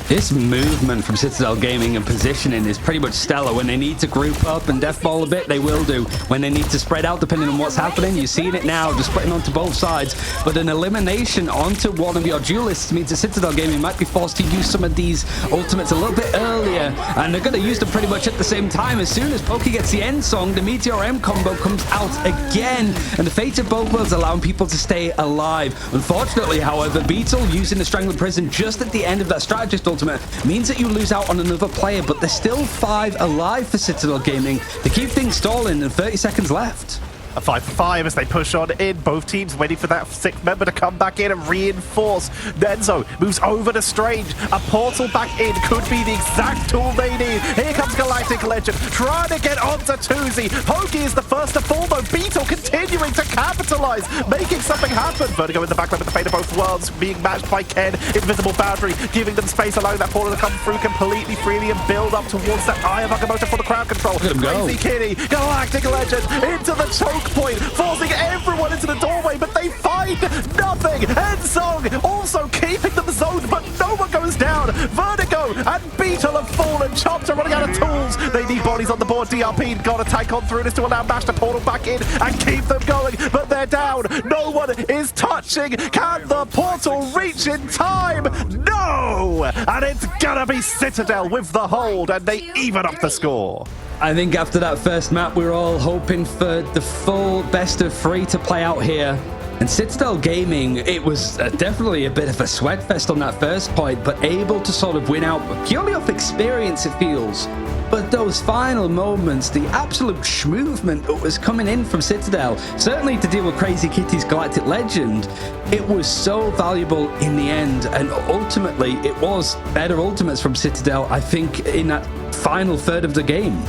This movement from Citadel Gaming and positioning is pretty much stellar. When they need to group up and deathball a bit, they will do. When they need to spread out, depending on what's happening, you're seeing it now, just splitting onto both sides. But an elimination onto one of your duelists means that Citadel Gaming might be forced to use some of these ultimates a little bit earlier, and they're going to use them pretty much at the same time. As soon as Pokey gets the end song, the Meteor M combo comes out again, and the Fate of both worlds allowing people to stay alive. Unfortunately, however, Beetle using the Strangler Prison just at the end of that strategist ultimate means that you lose out on another player, but there's still 5 alive for Citadel Gaming to keep things stalling and 30 seconds left. A 5-for-5 as they push on in. Both teams waiting for that 6th member to come back in and reinforce. Nenzo moves over to Strange. A portal back in could be the exact tool they need. Here comes Galactic Legend trying to get onto Tuzi. Pokey is the first to fall though. Beetle continuing to capitalize, making something happen. Vertigo in the backline with the Fate of both worlds being matched by Ken. Invisible Boundary giving them space, allowing that portal to come through completely freely and build up towards that Eye of Agamotto for the crowd control. Crazy Kitty, Galactic Legend into the choke point, forcing everyone into the doorway, but they find nothing. End Song also keeping them zoned, but no one goes down. Vertigo and Beetle have fallen. Chopped are running out of tools. They need bodies on the board. DRP got to tank on through this to allow Mash to portal back in and keep them going, but they're down. No one is touching. Can the portal reach in time? No! And it's gonna be Citadel with the hold, and they even up the score. I think after that first map, we were all hoping for the full best of 3 to play out here. And Citadel Gaming, it was definitely a bit of a sweat fest on that first point, but able to sort of win out purely off experience, it feels. But those final moments, the absolute schmovement that was coming in from Citadel, certainly to deal with Crazy Kitty's Galactic Legend, it was so valuable in the end. And ultimately, it was better ultimates from Citadel, I think, in that final third of the game.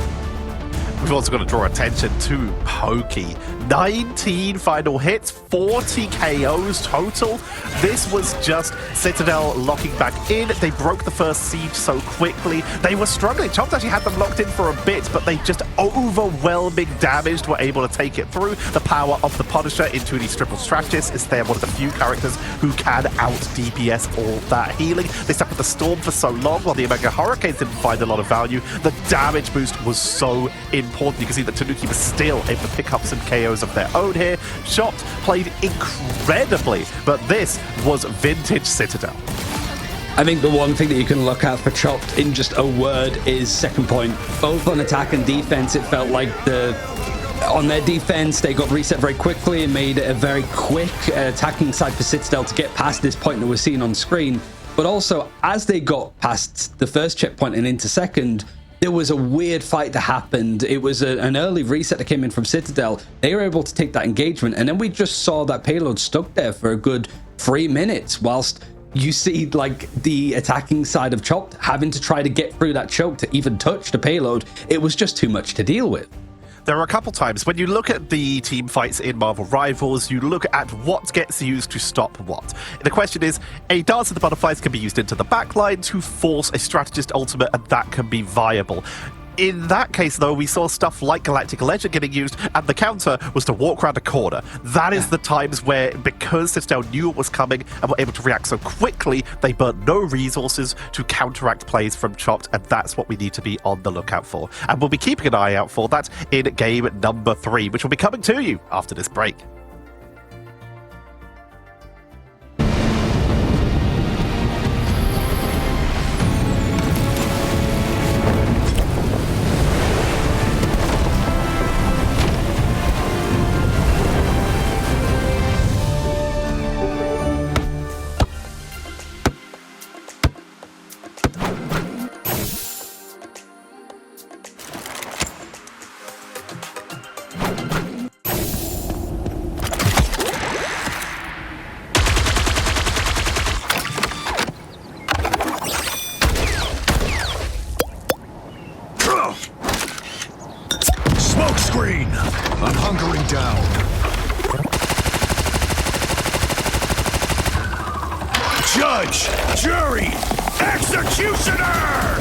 We've also got to draw attention to Pokey. 19 final hits, 40 KOs total. This was just Citadel locking back in. They broke the first siege so quickly. They were struggling. Chopped actually had them locked in for a bit, but they just overwhelming damage were able to take it through. The power of the Punisher into these triple strategists is they're one of the few characters who can out DPS all that healing. They stuck with the Storm for so long while the EMEA Hurricanes didn't find a lot of value. The damage boost was so important. You can see that Tanuki was still able to pick up some KOs of their own here. Chopped played incredibly, but this was vintage Citadel. I think the one thing that you can look at for Chopped in just a word is second point. Both on attack and defense, it felt like on their defense, they got reset very quickly and made it a very quick attacking side for Citadel to get past this point that we're seeing on screen. But also, as they got past the first checkpoint and into second, there was a weird fight that happened. It was an early reset that came in from Citadel. They were able to take that engagement, and then we just saw that payload stuck there for a good 3 minutes whilst you see like the attacking side of Chopped having to try to get through that choke to even touch the payload. It was just too much to deal with. There are a couple times when you look at the team fights in Marvel Rivals, you look at what gets used to stop what. The question is, a Dance of the Butterflies can be used into the backline to force a strategist ultimate, and that can be viable. In that case, though, we saw stuff like Galactic Legend getting used, and the counter was to walk around a corner. That is the times where, because Citadel knew it was coming and were able to react so quickly, they burnt no resources to counteract plays from Chopped, and that's what we need to be on the lookout for. And we'll be keeping an eye out for that in game number 3, which will be coming to you after this break. Smoke screen! I'm hunkering down. Judge! Jury! Executioner!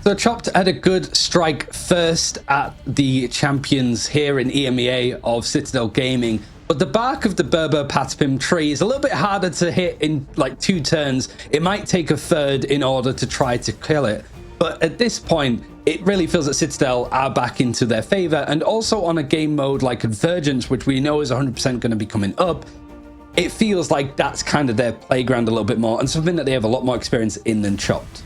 So Chopped had a good strike first at the champions here in EMEA of Citadel Gaming, but the bark of the Berber Patapim tree is a little bit harder to hit in like 2 turns. It might take a third in order to try to kill it, but at this point it really feels that Citadel are back into their favor, and also on a game mode like Convergence, which we know is 100% going to be coming up, it feels like that's kind of their playground a little bit more, and something that they have a lot more experience in than Chopped.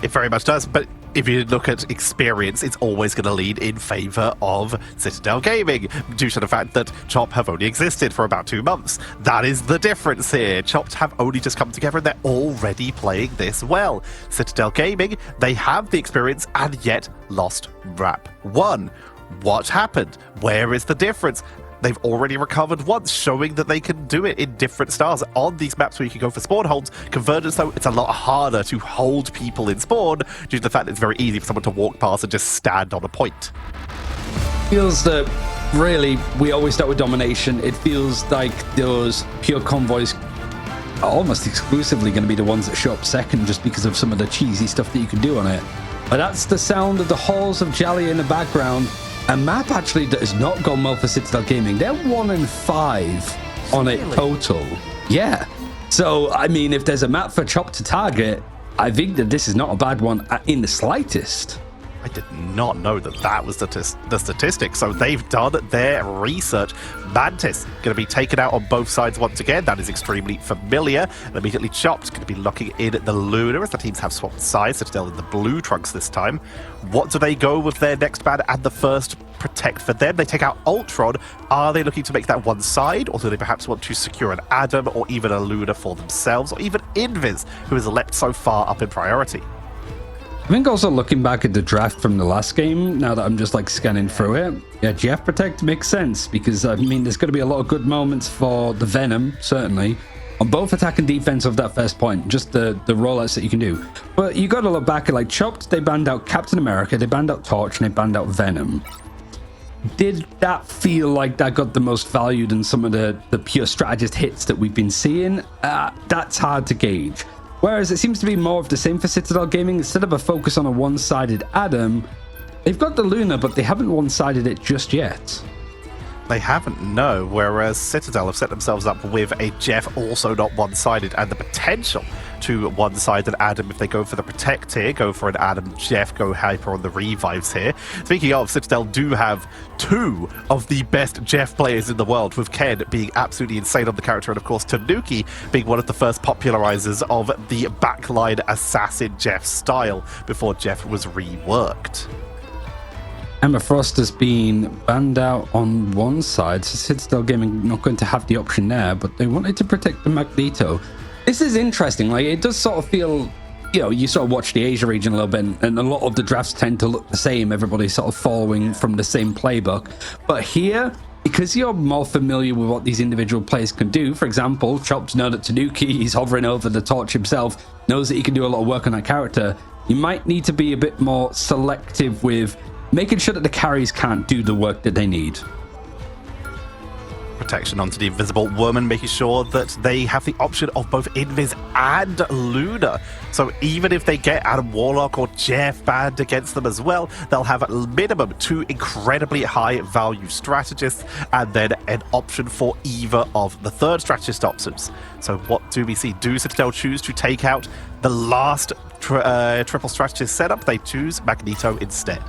It very much does, but if you look at experience, it's always going to lead in favor of Citadel Gaming, due to the fact that Chopped have only existed for about 2 months. That is the difference here. Chopped have only just come together and they're already playing this well. Citadel Gaming, they have the experience and yet lost Map 1. What happened? Where is the difference? They've already recovered once, showing that they can do it in different styles on these maps where you can go for spawn holds. Convergence, though, it's a lot harder to hold people in spawn due to the fact that it's very easy for someone to walk past and just stand on a point. Feels that really, we always start with domination. It feels like those pure convoys are almost exclusively going to be the ones that show up second just because of some of the cheesy stuff that you can do on it. But that's the sound of the halls of Jalia in the background. A map actually that has not gone well for Citadel Gaming. They're 1-5 on it total. Yeah. So, I mean, if there's a map for Chop to target, I think that this is not a bad one in the slightest. I did not know that that was the statistic. So they've done their research. Mantis going to be taken out on both sides once again. That is extremely familiar. And immediately Chopped going to be locking in the Luna as the teams have swapped sides. Citadel in the blue trunks this time. What do they go with their next ban and the first protect for them? They take out Ultron. Are they looking to make that one side, or do they perhaps want to secure an Adam or even a Luna for themselves, or even Invis, who has leapt so far up in priority? I think also looking back at the draft from the last game, now that I'm just like scanning through it, yeah, GF Protect makes sense because I mean, there's going to be a lot of good moments for the Venom, certainly, on both attack and defense of that first point, just the rollouts that you can do. But you got to look back at like Chopped, they banned out Captain America, they banned out Torch, and they banned out Venom. Did that feel like that got the most valued in some of the pure strategist hits that we've been seeing? That's hard to gauge. Whereas it seems to be more of the same for Citadel Gaming. Instead of a focus on a one-sided Adam, they've got the Luna, but they haven't one-sided it just yet. They haven't, no. Whereas Citadel have set themselves up with a Jeff also not one-sided, and the potential to one-sided Adam if they go for the Protect here, go for an Adam Jeff, go hyper on the revives here. Speaking of, Citadel do have two of the best Jeff players in the world, with Ken being absolutely insane on the character, and of course Tanuki being one of the first popularizers of the backline assassin Jeff style before Jeff was reworked. Emma Frost has been banned out on one side, so Citadel Gaming not going to have the option there, but they wanted to protect the Magneto. This is interesting. Like, it does sort of feel, you know, you sort of watch the Asia region a little bit, and a lot of the drafts tend to look the same. Everybody's sort of following from the same playbook. But here, because you're more familiar with what these individual players can do, for example, Chopped know that Tanuki, he's hovering over the Torch himself, knows that he can do a lot of work on that character. You might need to be a bit more selective with making sure that the carries can't do the work that they need. Protection onto the Invisible Woman, making sure that they have the option of both Invis and Luna. So even if they get Adam Warlock or Jeff banned against them as well, they'll have at minimum two incredibly high value strategists and then an option for either of the third strategist options. So what do we see? Do Citadel choose to take out the last triple strategist setup? They choose Magneto instead.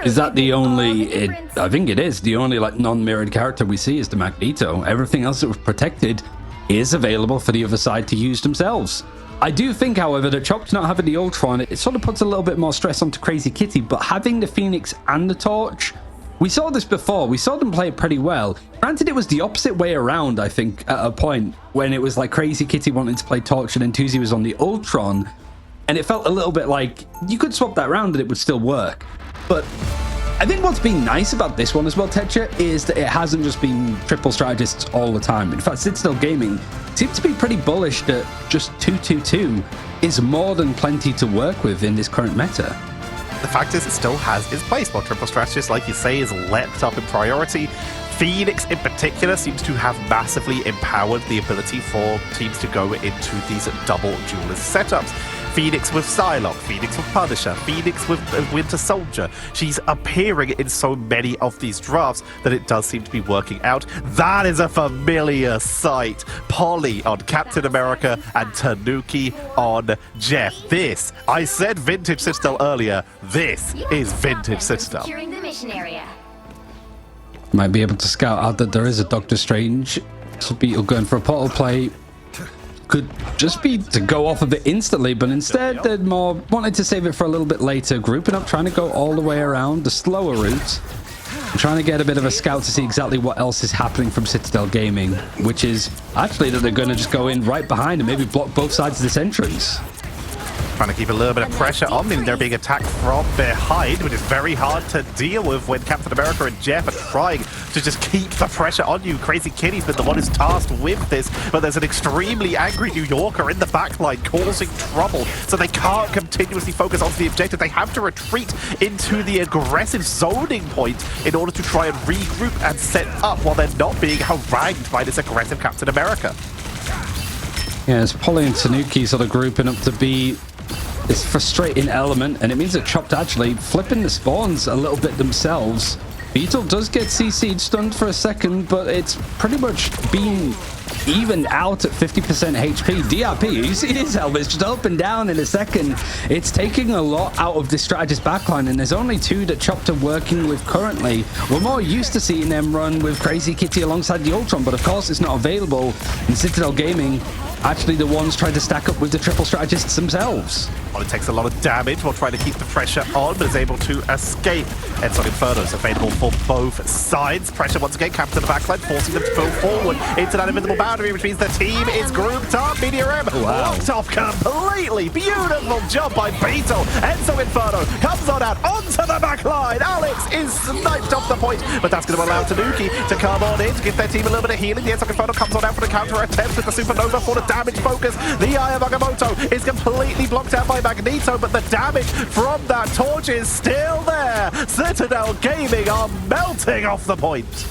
Is that the only, I think it is, the only like non-mirrored character we see is the Magneto. Everything else that was protected is available for the other side to use themselves. I do think, however, that Chopped not having the Ultron, it sort of puts a little bit more stress onto Crazy Kitty, but having the Phoenix and the Torch, we saw this before, we saw them play it pretty well. Granted, it was the opposite way around, I think, at a point, when it was like Crazy Kitty wanting to play Torch and then Tuzi was on the Ultron, and it felt a little bit like you could swap that around and it would still work. But I think what's been nice about this one as well, Tetcher, is that it hasn't just been triple strategists all the time. In fact, Citadel Gaming seems to be pretty bullish that just 2-2-2 is more than plenty to work with in this current meta. The fact is, it still has its place. While triple strategist, like you say, is leapt up in priority. Phoenix in particular seems to have massively empowered the ability for teams to go into these double duelist setups. Phoenix with Psylocke, Phoenix with Punisher, Phoenix with Winter Soldier. She's appearing in so many of these drafts that it does seem to be working out. That is a familiar sight. Polly on Captain America and Tanuki on Jeff. This, I said vintage Citadel earlier, this is vintage Citadel. Might be able to scout out that there is a Doctor Strange. So Beetle going for a portal play. Could just be to go off of it instantly, but instead they're more wanted to save it for a little bit later, grouping up, trying to go all the way around the slower route, trying to get a bit of a scout to see exactly what else is happening from Citadel Gaming, which is actually that they're going to just go in right behind and maybe block both sides of this entrance. Trying to keep a little bit of pressure on, meaning they're being attacked from behind, which is very hard to deal with when Captain America and Jeff are trying to just keep the pressure on you. Crazy Kitty's been the one who's tasked with this, but there's an extremely angry New Yorker in the backline causing trouble, so they can't continuously focus on the objective. They have to retreat into the aggressive zoning point in order to try and regroup and set up while they're not being harangued by this aggressive Captain America. Yeah, it's Polly and Tanuki sort of grouping up to be this frustrating element, and it means that Chopped actually flipping the spawns a little bit themselves. Beetle does get CC'd, stunned for a second, but it's pretty much been evened out at 50% HP. DRP, you see his health, it's just up and down in a second. It's taking a lot out of this strategist backline, and there's only two that Chopped are working with currently. We're more used to seeing them run with Crazy Kitty alongside the Ultron, but of course it's not available. And Citadel Gaming actually the ones trying to stack up with the triple strategists themselves. Well, it takes a lot of damage while trying to keep the pressure on, but is able to escape. Ensign Inferno is available for both sides. Pressure once again, captured the backline, forcing them to go forward into that invisible boundary, which means the team is grouped up. Meteor M locked off completely. Beautiful job by Beetle. Ensign Inferno comes on out onto the backline. Alex is sniped off the point, but that's going to allow Tanuki to come on in to give their team a little bit of healing. The Ensign Inferno comes on out for the counter attempt with the Supernova for the damage focus. The Eye of Agamotto is completely blocked out by Magneto, but the damage from that torch is still there. Citadel Gaming are melting off the point.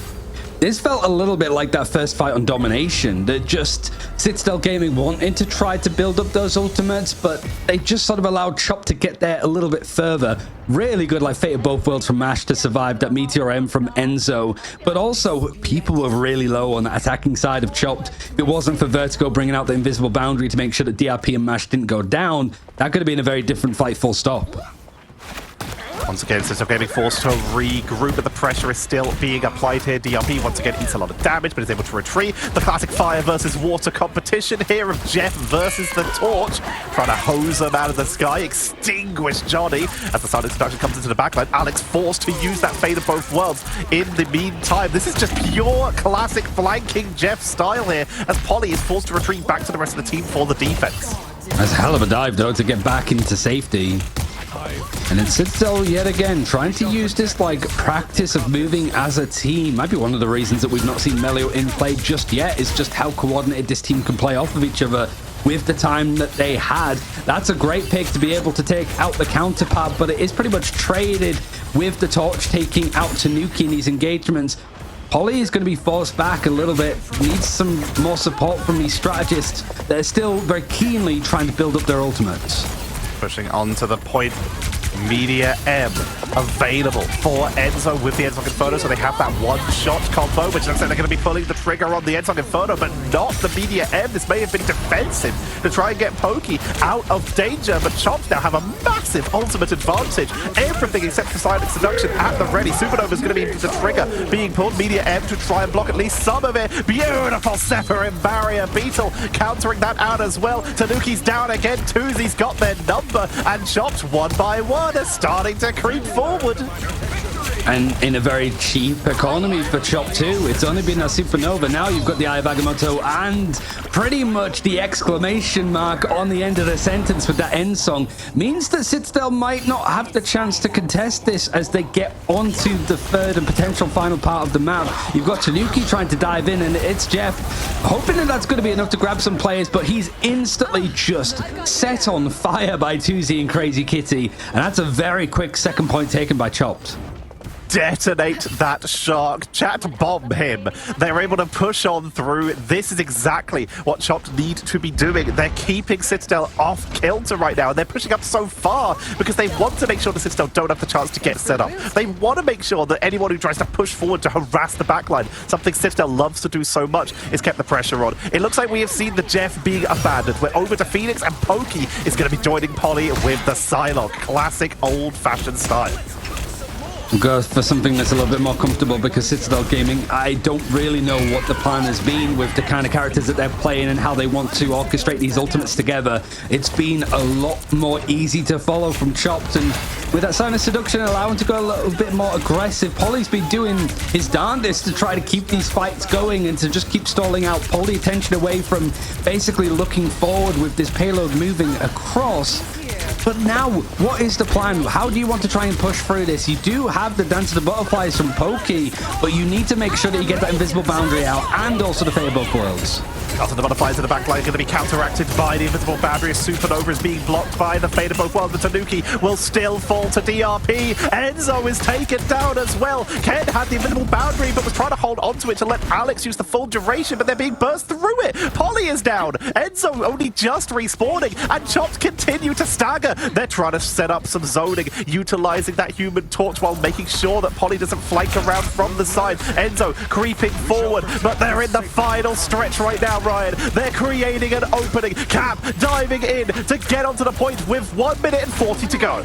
This felt a little bit like that first fight on Domination, that just Citadel Gaming wanted to try to build up those ultimates, but they just sort of allowed Chop to get there a little bit further. Really good, like Fate of Both Worlds from MASH to survive that Meteor M from Enzo, but also people were really low on the attacking side of Chopped. If it wasn't for Vertigo bringing out the invisible boundary to make sure that DRP and MASH didn't go down, that could have been a very different fight, full stop. Once again, Citadel Gaming forced to regroup, but the pressure is still being applied here. DRP once again eats a lot of damage, but is able to retreat. The classic fire versus water competition here of Jeff versus the torch, trying to hose them out of the sky, extinguish Johnny. As the silent introduction comes into the backline, Alex forced to use that Fate of Both Worlds. In the meantime, this is just pure classic flanking Jeff style here, as Polly is forced to retreat back to the rest of the team for the defense. That's a hell of a dive, though, to get back into safety. And then Citadel yet again trying to use this like practice of moving as a team. Might be one of the reasons that we've not seen Melio in play just yet, is just how coordinated this team can play off of each other with the time that they had. That's a great pick to be able to take out the counterpart, but it is pretty much traded with the torch taking out Tanuki in these engagements. Polly is going to be forced back a little bit, needs some more support from these strategists that are still very keenly trying to build up their ultimates. Pushing onto the point. Media M available for Enzo with the Enzo Inferno, so they have that one-shot combo, which looks like they're going to be pulling the trigger on the Enzo Inferno, but not the Media M. This may have been defensive to try and get Pokey out of danger, but Chops now have a massive ultimate advantage. Everything except for Silent Seduction at the ready. Supernova is going to be the trigger being pulled. Media M to try and block at least some of it. Beautiful Separim barrier. Beetle countering that out as well. Tanuki's down again. Tuzi's got their number, and Chops one by one are starting to creep forward. And in a very cheap economy for Chop too. It's only been a Supernova. Now you've got the Eye of Agamotto and pretty much the exclamation mark on the end of the sentence with that end song. Means that Citadel might not have the chance to contest this as they get onto the third and potential final part of the map. You've got Tanuki trying to dive in, and it's Jeff hoping that that's going to be enough to grab some players, but he's instantly just set on fire by Tuzi and Crazy Kitty, and that's a very quick second point taken by Chopped. Detonate that shark, chat bomb him. They're able to push on through. This is exactly what Chopped need to be doing. They're keeping Citadel off kilter right now, and they're pushing up so far because they want to make sure the Citadel don't have the chance to get set up. They want to make sure that anyone who tries to push forward to harass the backline, something Citadel loves to do so much, is kept the pressure on. It looks like we have seen the Jeff being abandoned. We're over to Phoenix, and Pokey is going to be joining Polly with the Psylocke. Classic old-fashioned style. Go for something that's a little bit more comfortable because Citadel Gaming, I don't really know what the plan has been with the kind of characters that they're playing and how they want to orchestrate these ultimates together. It's been a lot more easy to follow from Chopped, and with that sign of seduction allowing to go a little bit more aggressive, Poly's been doing his darndest to try to keep these fights going and to just keep stalling out, pull the attention away from basically looking forward with this payload moving across. But now, what is the plan? How do you want to try and push through this? You do have the Dance of the Butterflies from Pokey, but you need to make sure that you get that invisible boundary out and also the Fate of Both Worlds. Dance of the Butterflies in the back line going to be counteracted by the invisible boundary. Supernova is being blocked by the Fate of Both Worlds, but Tanuki will still fall to DRP. Enzo is taken down as well. Ken had the invisible boundary, but was trying to hold onto it to let Alex use the full duration, but they're being burst through it. Poly is down. Enzo only just respawning, and Chopped continue to stagger. They're trying to set up some zoning, utilizing that human torch while making sure that Poly doesn't flank around from the side. Enzo creeping forward, but they're in the final stretch right now, Ryan. They're creating an opening. Cap diving in to get onto the point with 1 minute and 40 to go.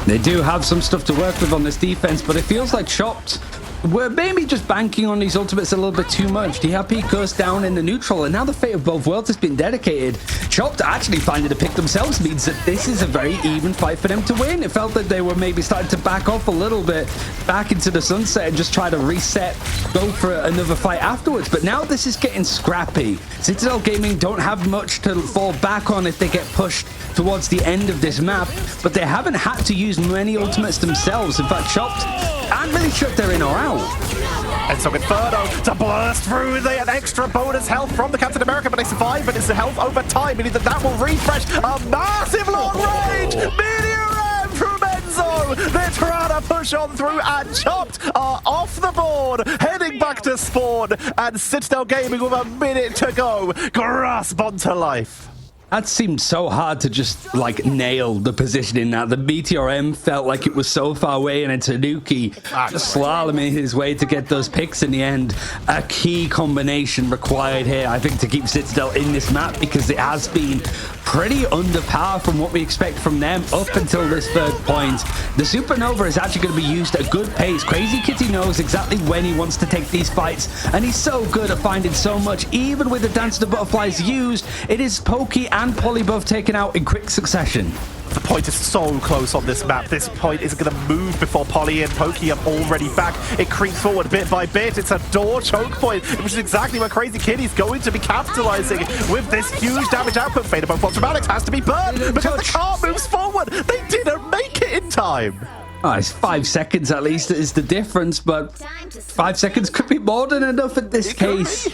They do have some stuff to work with on this defense, but it feels like Chopped we're maybe just banking on these ultimates a little bit too much. DRP goes down in the neutral, and now the Fate of Both Worlds has been dedicated. Chopped actually finding to pick themselves means that this is a very even fight for them to win. It felt that they were maybe starting to back off a little bit, back into the sunset and just try to reset, go for another fight afterwards. But now this is getting scrappy. Citadel Gaming don't have much to fall back on if they get pushed towards the end of this map, but they haven't had to use many ultimates themselves. In fact, Chopped aren't really sure if they're in or out. And so Inferno to blast through the extra bonus health from the Captain America, but they survive, and it's the health over time, meaning that will refresh a massive long range Meteor M from Enzo. They're trying to push on through, and Chopped are off the board, heading back to spawn, and Citadel Gaming with a minute to go grasp onto life. That seemed so hard to just, like, nail the positioning now. The Meteor M felt like it was so far away, and then Tanuki just slaloming his way to get those picks in the end. A key combination required here, I think, to keep Citadel in this map, because it has been pretty under par from what we expect from them up until this third point. The Supernova is actually going to be used at a good pace. Crazy Kitty knows exactly when he wants to take these fights, and he's so good at finding so much. Even with the Dance of the Butterflies used, it is Pokey and Poly both taken out in quick succession. The point is so close on this map. This point is going to move before Poly and Pokey are already back. It creeps forward bit by bit. It's a door choke point, which is exactly where Crazy Kitty's going to be capitalizing with this huge damage output. Fate of Both Worlds from Alex has to be burned because the car moves forward. They didn't make it in time. Oh, it's 5 seconds at least is the difference, but 5 seconds could be more than enough in this case.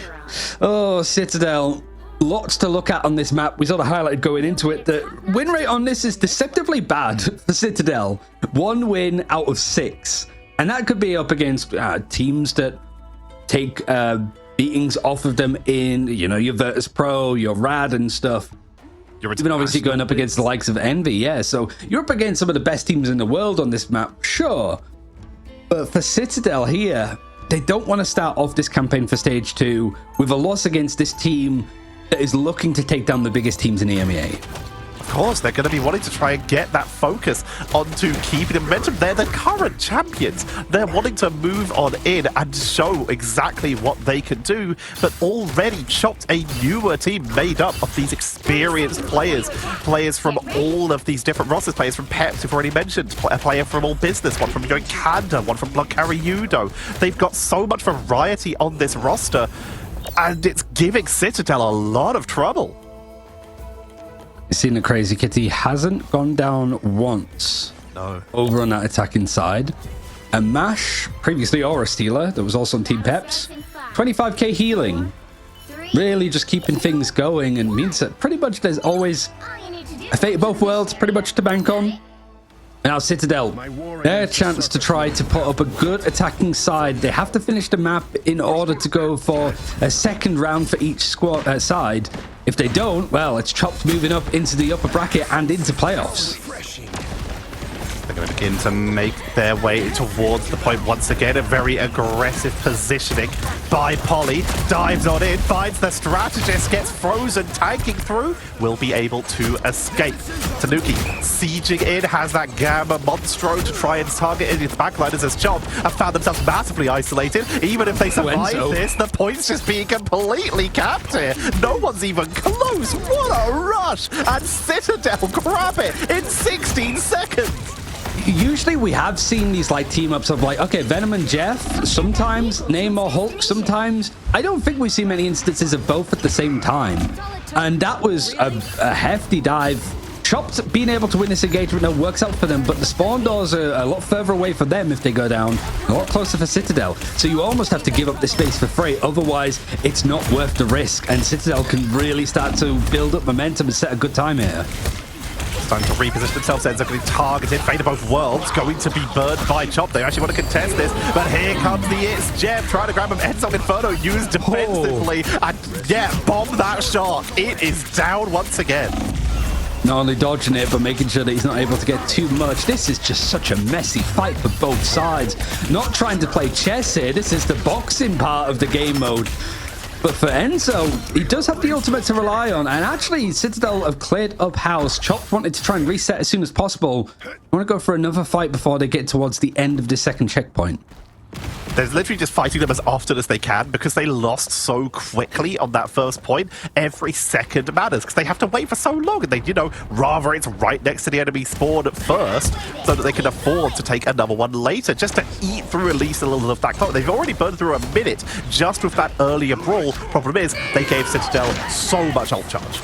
Oh, Citadel. Lots to look at on this map. We sort of highlighted going into it. The win rate on this is deceptively bad for Citadel. 1 win out of 6. And that could be up against teams that take beatings off of them in, you know, your Virtus Pro, your Rad and stuff. You're even obviously going up against the likes of Envy, yeah. So you're up against some of the best teams in the world on this map, sure. But for Citadel here, they don't want to start off this campaign for Stage 2 with a loss against this team that is looking to take down the biggest teams in EMEA. Of course, they're going to be wanting to try and get that focus onto keeping the momentum. They're the current champions. They're wanting to move on in and show exactly what they can do, but already Chopped a newer team made up of these experienced players. Players from all of these different rosters. Players from PEPS, we've already mentioned. A player from All Business, one from Join Kanda, one from Blood Carry Judo. They've got so much variety on this roster, and it's giving Citadel a lot of trouble. You've seen that Crazy Kitty hasn't gone down once. No. Over on that attacking side. And Mash, previously Aura Stealer, that was also on Team Peps. 25k healing. Really just keeping things going, and means that pretty much there's always a Fate of Both Worlds pretty much to bank on. Now Citadel, their chance to try to put up a good attacking side. They have to finish the map in order to go for a second round for each squad side. If they don't, well, it's Chopped moving up into the upper bracket and into playoffs. They're going to begin to make their way towards the point once again. A very aggressive positioning by Polly. Dives on in, finds the strategist, gets frozen, tanking through, will be able to escape. Tanuki sieging in, has that Gamma Monstro to try and target any of the backliners as Chomp have found themselves massively isolated. Even if they survive this, the points just being completely capped here. No one's even close. What a rush! And Citadel grab it in 16 seconds. Usually we have seen these like team ups of like, okay, Venom and Jeff, sometimes Namor Hulk, sometimes. I don't think we've seen many instances of both at the same time. And that was a hefty dive. Chopped being able to win this engagement now works out for them, but the spawn doors are a lot further away for them if they go down, a lot closer for Citadel. So you almost have to give up this space for free, otherwise it's not worth the risk, and Citadel can really start to build up momentum and set a good time here. Time to reposition themselves. Ends up getting targeted. Fate of both worlds going to be burned by Chop. They actually want to contest this, but here comes the It's Jeff trying to grab him. Ends up Inferno used defensively, and yeah, bomb that shot. It is down once again. Not only dodging it, but making sure that he's not able to get too much. This is just such a messy fight for both sides. Not trying to play chess here. This is the boxing part of the game mode. But for Enzo, he does have the ultimate to rely on. And actually, Citadel have cleared up house. Chop wanted to try and reset as soon as possible. I want to go for another fight before they get towards the end of the second checkpoint. They're literally just fighting them as often as they can because they lost so quickly on that first point. Every second matters because they have to wait for so long. And they, you know, rather it's right next to the enemy spawn at first so that they can afford to take another one later just to eat through at least a little of that clock. They've already burned through a minute just with that earlier brawl. Problem is, they gave Citadel so much ult charge.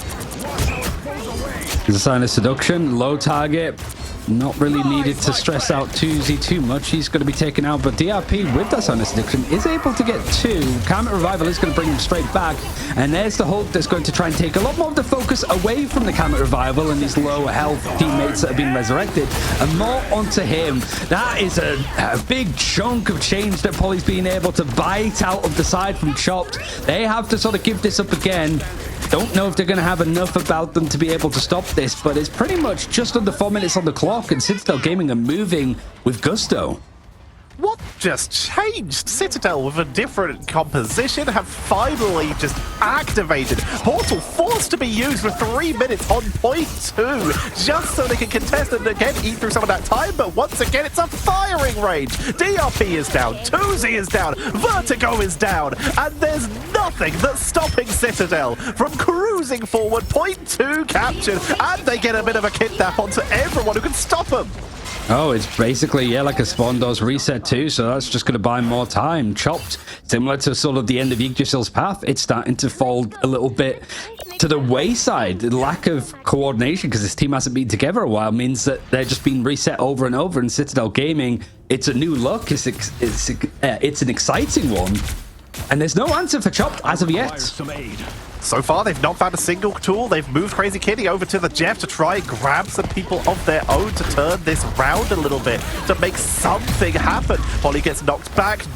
There's a sign of seduction, low target. Not really needed to stress out 2Z too much. He's going to be taken out, but DRP with that Sinus Addiction is able to get two. Comet Revival is going to bring him straight back, and there's the Hulk that's going to try and take a lot more of the focus away from the Comet Revival and these low health teammates that have been resurrected, and more onto him. That is a big chunk of change that Polly's being able to bite out of the side from Chopped. They have to sort of give this up again. Don't know if they're going to have enough about them to be able to stop this, but it's pretty much just under 4 minutes on the clock, and Citadel Gaming are moving with gusto. What just changed? Citadel with a different composition have finally just activated Portal, forced to be used for 3 minutes on point 2, just so they can contest and again eat through some of that time, but once again it's a firing range. DRP is down, 2Z is down, Vertigo is down, and there's nothing that's stopping Citadel from cruising forward. Point 2 captured, and they get a bit of a kidnap onto everyone who can stop them. Oh, it's basically, yeah, like a spawn doors reset too, so that's just going to buy more time. Chopped, similar to sort of the end of Yggdrasil's path, it's starting to fall a little bit to the wayside. The lack of coordination, because this team hasn't been together a while, means that they're just being reset over and over, and Citadel Gaming, it's a new look, it's an exciting one, and there's no answer for Chopped as of yet. So far, they've not found a single tool. They've moved Crazy Kitty over to the Jeff to try and grab some people of their own to turn this round a little bit, to make something happen. Polly gets knocked back.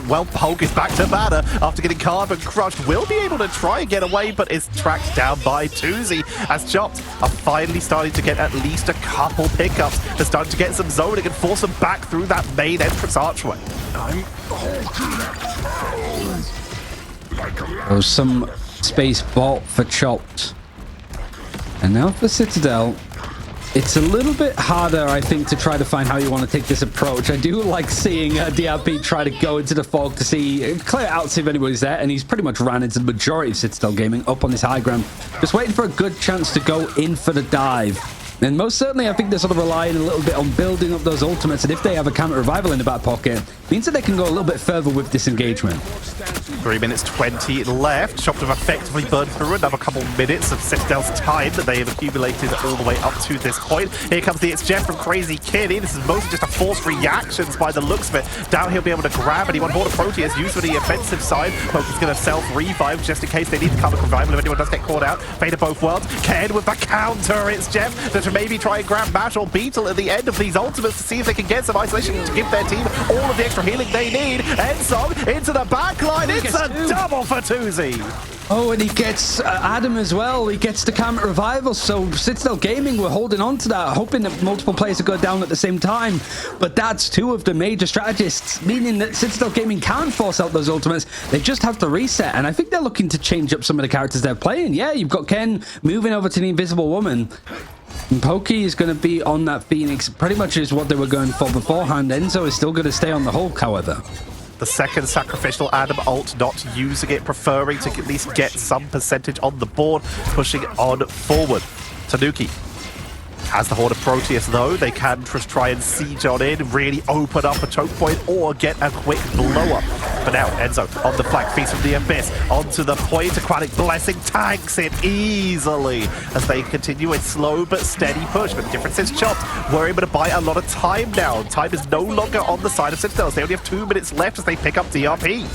Well, Polk is back to Banner after getting carbon crushed. Will be able to try and get away, but is tracked down by 2Z as Chopped are finally starting to get at least a couple pickups. They're starting to get some zoning and force them back through that main entrance archway. Oh, some space bought for Chopped, and now for Citadel. It's a little bit harder, I think, to try to find how you want to take this approach. I do like seeing DRP try to go into the fog to clear out, see if anybody's there, and he's pretty much ran into the majority of Citadel Gaming up on this high ground, just waiting for a good chance to go in for the dive. And most certainly, I think they're sort of relying a little bit on building up those ultimates, and if they have a Comet Revival in the back pocket, it means that they can go a little bit further with this engagement. 3 minutes 20 left. Chopped have effectively burned through another couple minutes of Citadel's time that they have accumulated all the way up to this point. Here comes the It's Jeff from Crazy Kitty. This is mostly just a forced reactions by the looks of it. Down he'll be able to grab anyone. Border Proteus used for the offensive side. Poke is going to self-revive just in case they need the Comet Revival if anyone does get caught out. Fate of both worlds. Ken with the counter. It's Jeff to to maybe try and grab Mash or Beetle at the end of these ultimates to see if they can get some isolation to give their team all of the extra healing they need. Ensong into the backline. It's a double for Tuzi. Oh, and he gets Adam as well. He gets the counter revival. So Citadel Gaming were holding on to that, hoping that multiple players would go down at the same time. But that's two of the major strategists, meaning that Citadel Gaming can force out those ultimates. They just have to reset. And I think they're looking to change up some of the characters they're playing. Yeah, you've got Ken moving over to the Invisible Woman. And Pokey is going to be on that Phoenix. Pretty much is what they were going for beforehand. Enzo is still going to stay on the Hulk, however. The second sacrificial Adam ult, not using it, preferring to at least get some percentage on the board, pushing on forward. Tanuki has the Horde of Proteus though. They can just try and siege on in, really open up a choke point or get a quick blow up. But now Enzo on the flank, Feast from the Abyss onto the point. Aquatic Blessing tanks it easily as they continue a slow but steady push. But the difference is Chopped were able to buy a lot of time now. Time is no longer on the side of Citadel. They only have 2 minutes left as they pick up DRP.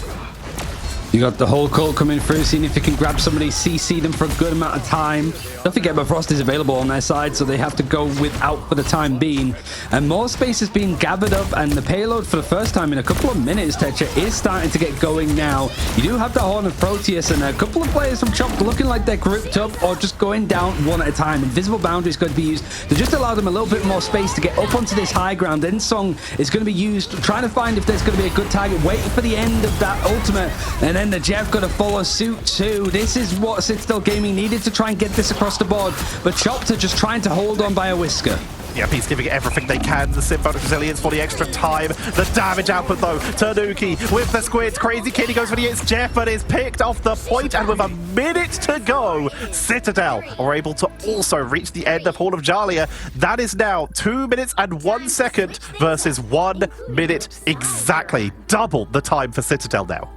You got the whole call coming through, seeing if you can grab somebody, CC them for a good amount of time. Don't forget, Frost is available on their side, so they have to go without for the time being. And more space is being gathered up, and the payload for the first time in a couple of minutes, Tetra, is starting to get going now. You do have the Horn of Proteus, and a couple of players from Chopped looking like they're grouped up or just going down one at a time. Invisible Boundary is going to be used to just allow them a little bit more space to get up onto this high ground. Then Song is going to be used, trying to find if there's going to be a good target, waiting for the end of that ultimate, and then the Jeff got to follow suit too. This is what Citadel Gaming needed to try and get this across the board, but Chopped are just trying to hold on by a whisker. Yep, he's giving everything they can. The Symphonic Resilience for the extra time. The damage output, though. Tanuki with the squids. Crazy Kitty goes for the hits. Jeff, but is picked off the point, and with a minute to go, Citadel are able to also reach the end of Hall of Jalia. That is now 2 minutes and 1 second versus 1 minute exactly. Double the time for Citadel now.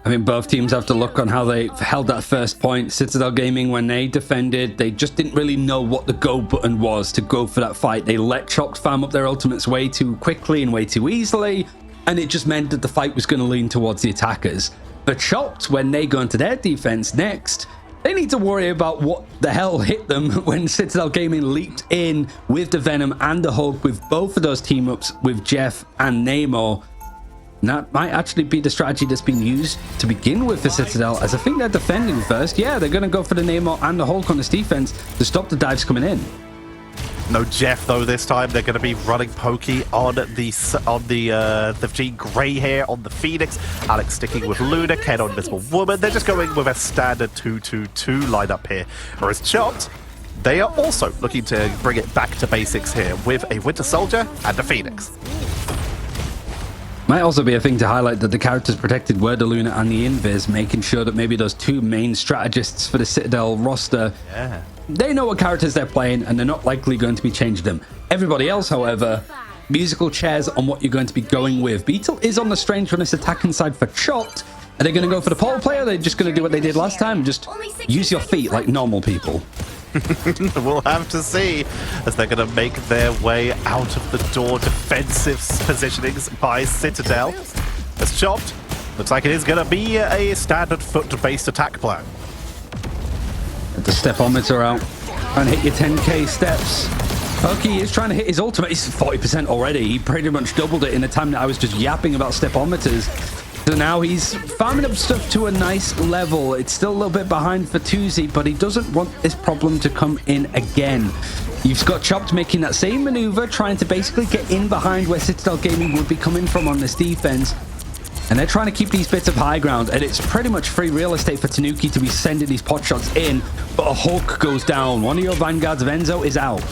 I mean, both teams have to look on how they held that first point. Citadel Gaming, when they defended, they just didn't really know what the go button was to go for that fight. They let Chopped farm up their ultimates way too quickly and way too easily, and it just meant that the fight was going to lean towards the attackers. But Chopped, when they go into their defense next, they need to worry about what the hell hit them when Citadel Gaming leaped in with the Venom and the Hulk with both of those team-ups with Jeff and Namor. And that might actually be the strategy that's been used to begin with for Citadel, as I think they're defending first. Yeah, they're going to go for the Namor and the Hulk on this defense to stop the dives coming in. No Jeff though this time. They're going to be running Pokey on the Jean Grey here on the Phoenix. Alex sticking with Luna, Ken on Invisible Woman. They're just going with a standard 2-2-2 lineup here. Whereas Chopped, they are also looking to bring it back to basics here with a Winter Soldier and a Phoenix. Might also be a thing to highlight that the characters protected were the Luna and the Invis, making sure that maybe those two main strategists for the Citadel roster, they know what characters they're playing and they're not likely going to be changing them. Everybody else, however, musical chairs on what you're going to be going with. Beetle is on the Strange on this attacking side for Chopped. Are they going to go for the pole player? Or are they just going to do what they did last time? Just use your feet like normal people. We'll have to see as they're going to make their way out of the door. Defensive positionings by Citadel. As Chopped, looks like it is going to be a standard foot-based attack plan. Get the stepometer out. Trying to hit your 10k steps. Pokey is trying to hit his ultimate. He's 40% already. He pretty much doubled it in the time that I was just yapping about stepometers. So now he's farming up stuff to a nice level. It's still a little bit behind for Tuzi, but he doesn't want this problem to come in again. You've got Chopped making that same maneuver, trying to basically get in behind where Citadel Gaming would be coming from on this defense. And they're trying to keep these bits of high ground, and it's pretty much free real estate for Tanuki to be sending these pot shots in, but a Hulk goes down. One of your vanguards of Enzo is out.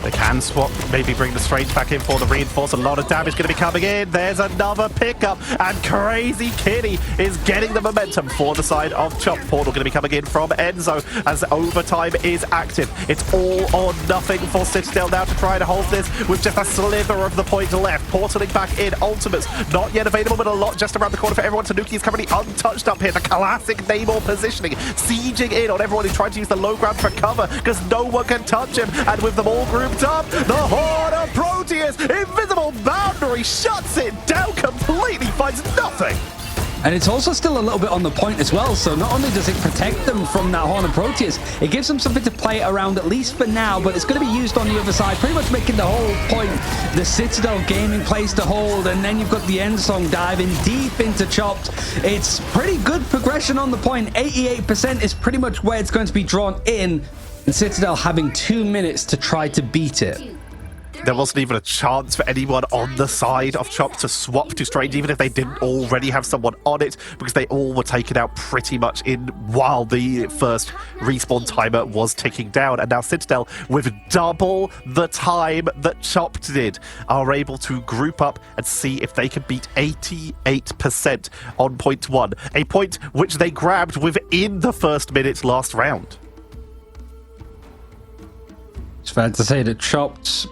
They can swap, maybe bring the Strange back in for the reinforce. A lot of damage going to be coming in. There's another pickup, and Crazy Kitty is getting the momentum for the side of Chop. Portal going to be coming in from Enzo as overtime is active. It's all or nothing for Citadel now to try to hold this with just a slither of the point left. Portaling back in. Ultimates not yet available, but a lot just around the corner for everyone. Tanuki is currently untouched up here. The classic Namor positioning, sieging in on everyone who's trying to use the low ground for cover because no one can touch him. And with them all grouped up, the Horde of Proteus, Invisible Boundary shuts it down completely, finds nothing. And it's also still a little bit on the point as well. So not only does it protect them from that Horn of Proteus, it gives them something to play around, at least for now, but it's going to be used on the other side, pretty much making the whole point the Citadel gaming place to hold. And then you've got the end song diving deep into Chopped. It's pretty good progression on the point. 88% is pretty much where it's going to be drawn in, and Citadel having 2 minutes to try to beat it. There wasn't even a chance for anyone on the side of Chop to swap to Strange, even if they didn't already have someone on it, because they all were taken out pretty much in while the first respawn timer was ticking down. And now Citadel, with double the time that Chop did, are able to group up and see if they can beat 88% on point 1, a point which they grabbed within the first minute last round. It's fair to say that Chopped,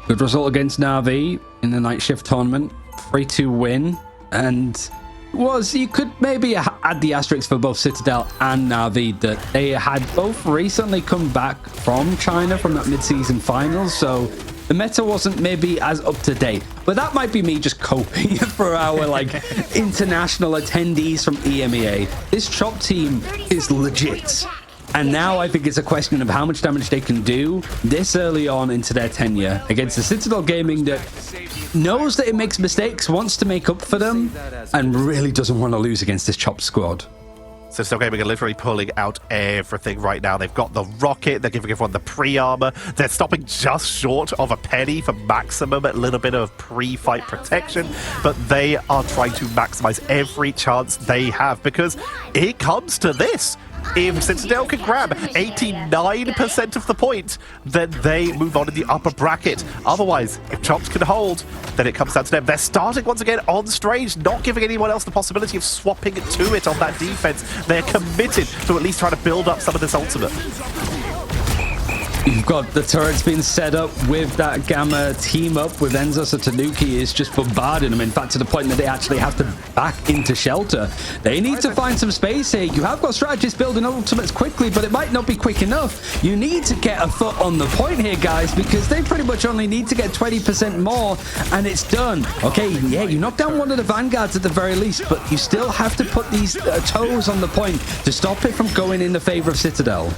good result against Na'Vi in the night shift tournament, 3-2 win, and you could maybe add the asterisk for both Citadel and Na'Vi that they had both recently come back from China from that mid-season finals, so the meta wasn't maybe as up to date. But that might be me just coping for our international attendees from EMEA. This Chop team is legit. And now I think it's a question of how much damage they can do this early on into their tenure against the Citadel Gaming that knows that it makes mistakes, wants to make up for them, and really doesn't want to lose against this Chopped squad. Citadel Gaming are literally pulling out everything right now. They've got the rocket, they're giving everyone the pre-armor, they're stopping just short of a penny for maximum, a little bit of pre-fight protection, but they are trying to maximize every chance they have, because it comes to this. If Citadel can grab 89% of the point, then they move on in the upper bracket. Otherwise, if Chopped can hold, then it comes down to them. They're starting once again on Strange, not giving anyone else the possibility of swapping to it on that defense. They're committed to at least trying to build up some of this ultimate. You've got the turrets being set up with that Gamma team up with Enzo, so Tanuki is just bombarding them. In fact, to the point that they actually have to back into shelter. They need to find some space here. You have got strategists building ultimates quickly, but it might not be quick enough. You need to get a foot on the point here, guys, because they pretty much only need to get 20% more, and it's done. Okay, yeah, you knock down one of the vanguards at the very least, but you still have to put these toes on the point to stop it from going in the favor of Citadel.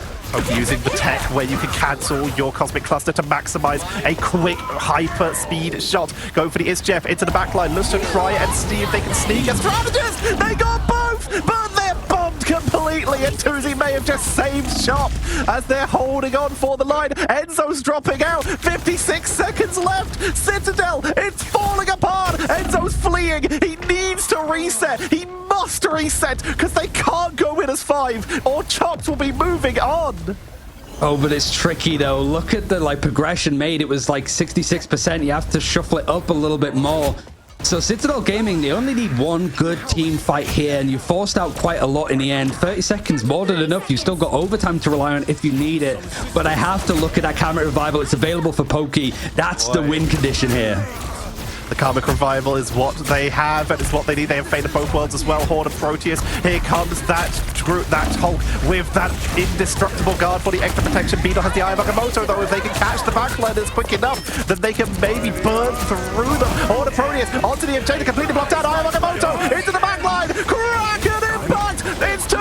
Using the tech where you can cancel your Cosmic Cluster to maximize a quick hyper speed shot. Go for the Isjef into the backline. Looks to try and see if they can sneak a strategist. They got both, but they're bombed completely. And Tuzi may have just saved Chop as they're holding on for the line. Enzo's dropping out. 56 seconds left. Citadel, it's falling apart. Enzo's fleeing. He needs to reset. He must reset because they can't go in as 5 or Chopped will be moving on. Oh, but it's tricky though. Look at the progression made. It was 66%. You have to shuffle it up a little bit more. So Citadel Gaming, they only need one good team fight here, and you forced out quite a lot in the end. 30 seconds, more than enough. You still got overtime to rely on if you need it. But I have to look at that Karmic Revival. It's available for Pokey. That's the win condition here. The Karmic Revival is what they have, and it's what they need. They have Fate of both worlds as well. Horde of Proteus. Here comes that Hulk with that indestructible guard for the extra protection. Beetle has the Eye of Agamotto, though. If they can catch the backliners quick enough, then they can maybe burn through them. Horde of Proteus onto the MJ, completely blocked out. Eye of Agamotto into the backline. Kraken impact! It's 2,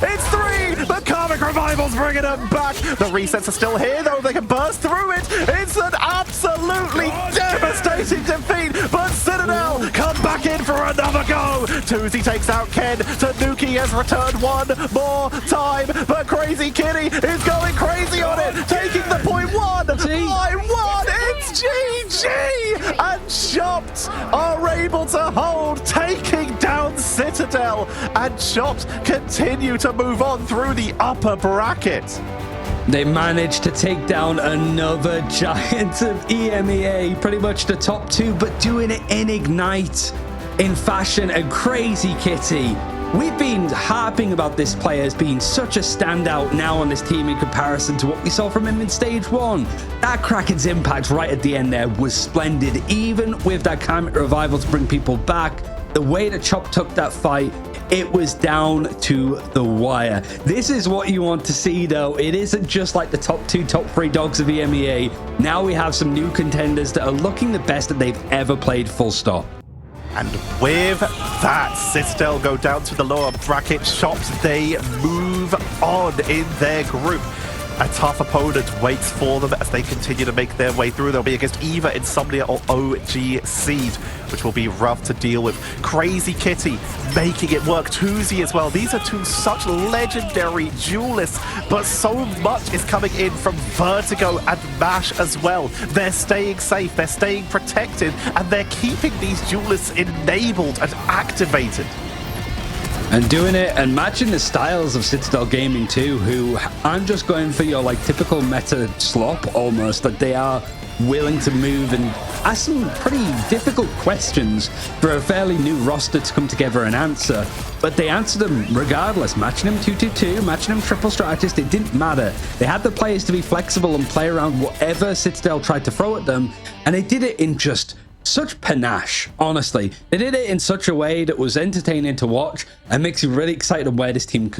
it's 3. The Karmic Revival's bringing them back. The resets are still here, though. They can burst through it. It's an absolutely devastating defeat. But Citadel come back in for another go. Tuzi takes out Ken. Tanuki has returned one more time. But Crazy Kitty is going crazy on it. Taking the point 1 by 1. It's GG. And Chopped are able to hold, taking down Citadel. And Chopped continue to move on through the upper bracket. They managed to take down another giant of EMEA, pretty much the top 2, but doing it in Ignite in fashion and Crazy Kitty. We've been harping about this player as being such a standout now on this team in comparison to what we saw from him in Stage 1. That Kraken's impact right at the end there was splendid, even with that Karmic Revival to bring people back. The way that Chop took that fight, it was down to the wire. This is what you want to see, though. It isn't just like the top 2, top 3 dogs of EMEA. Now we have some new contenders that are looking the best that they've ever played, full stop. And with that, Citadel go down to the lower bracket shops. They move on in their group. A tough opponent waits for them as they continue to make their way through. They'll be against either Insomnia or OG Seed, which will be rough to deal with. Crazy Kitty making it work. Tuzi as well. These are two such legendary duelists, but so much is coming in from Vertigo and MASH as well. They're staying safe, they're staying protected, and they're keeping these duelists enabled and activated. And doing it and matching the styles of Citadel Gaming too, who aren't just going for your like typical meta slop almost, that they are willing to move and ask some pretty difficult questions for a fairly new roster to come together and answer. But they answered them regardless, matching them 2-2-2, matching them triple strategist, it didn't matter. They had the players to be flexible and play around whatever Citadel tried to throw at them, and they did it in just such panache. Honestly, they did it in such a way that was entertaining to watch and makes you really excited of where this team can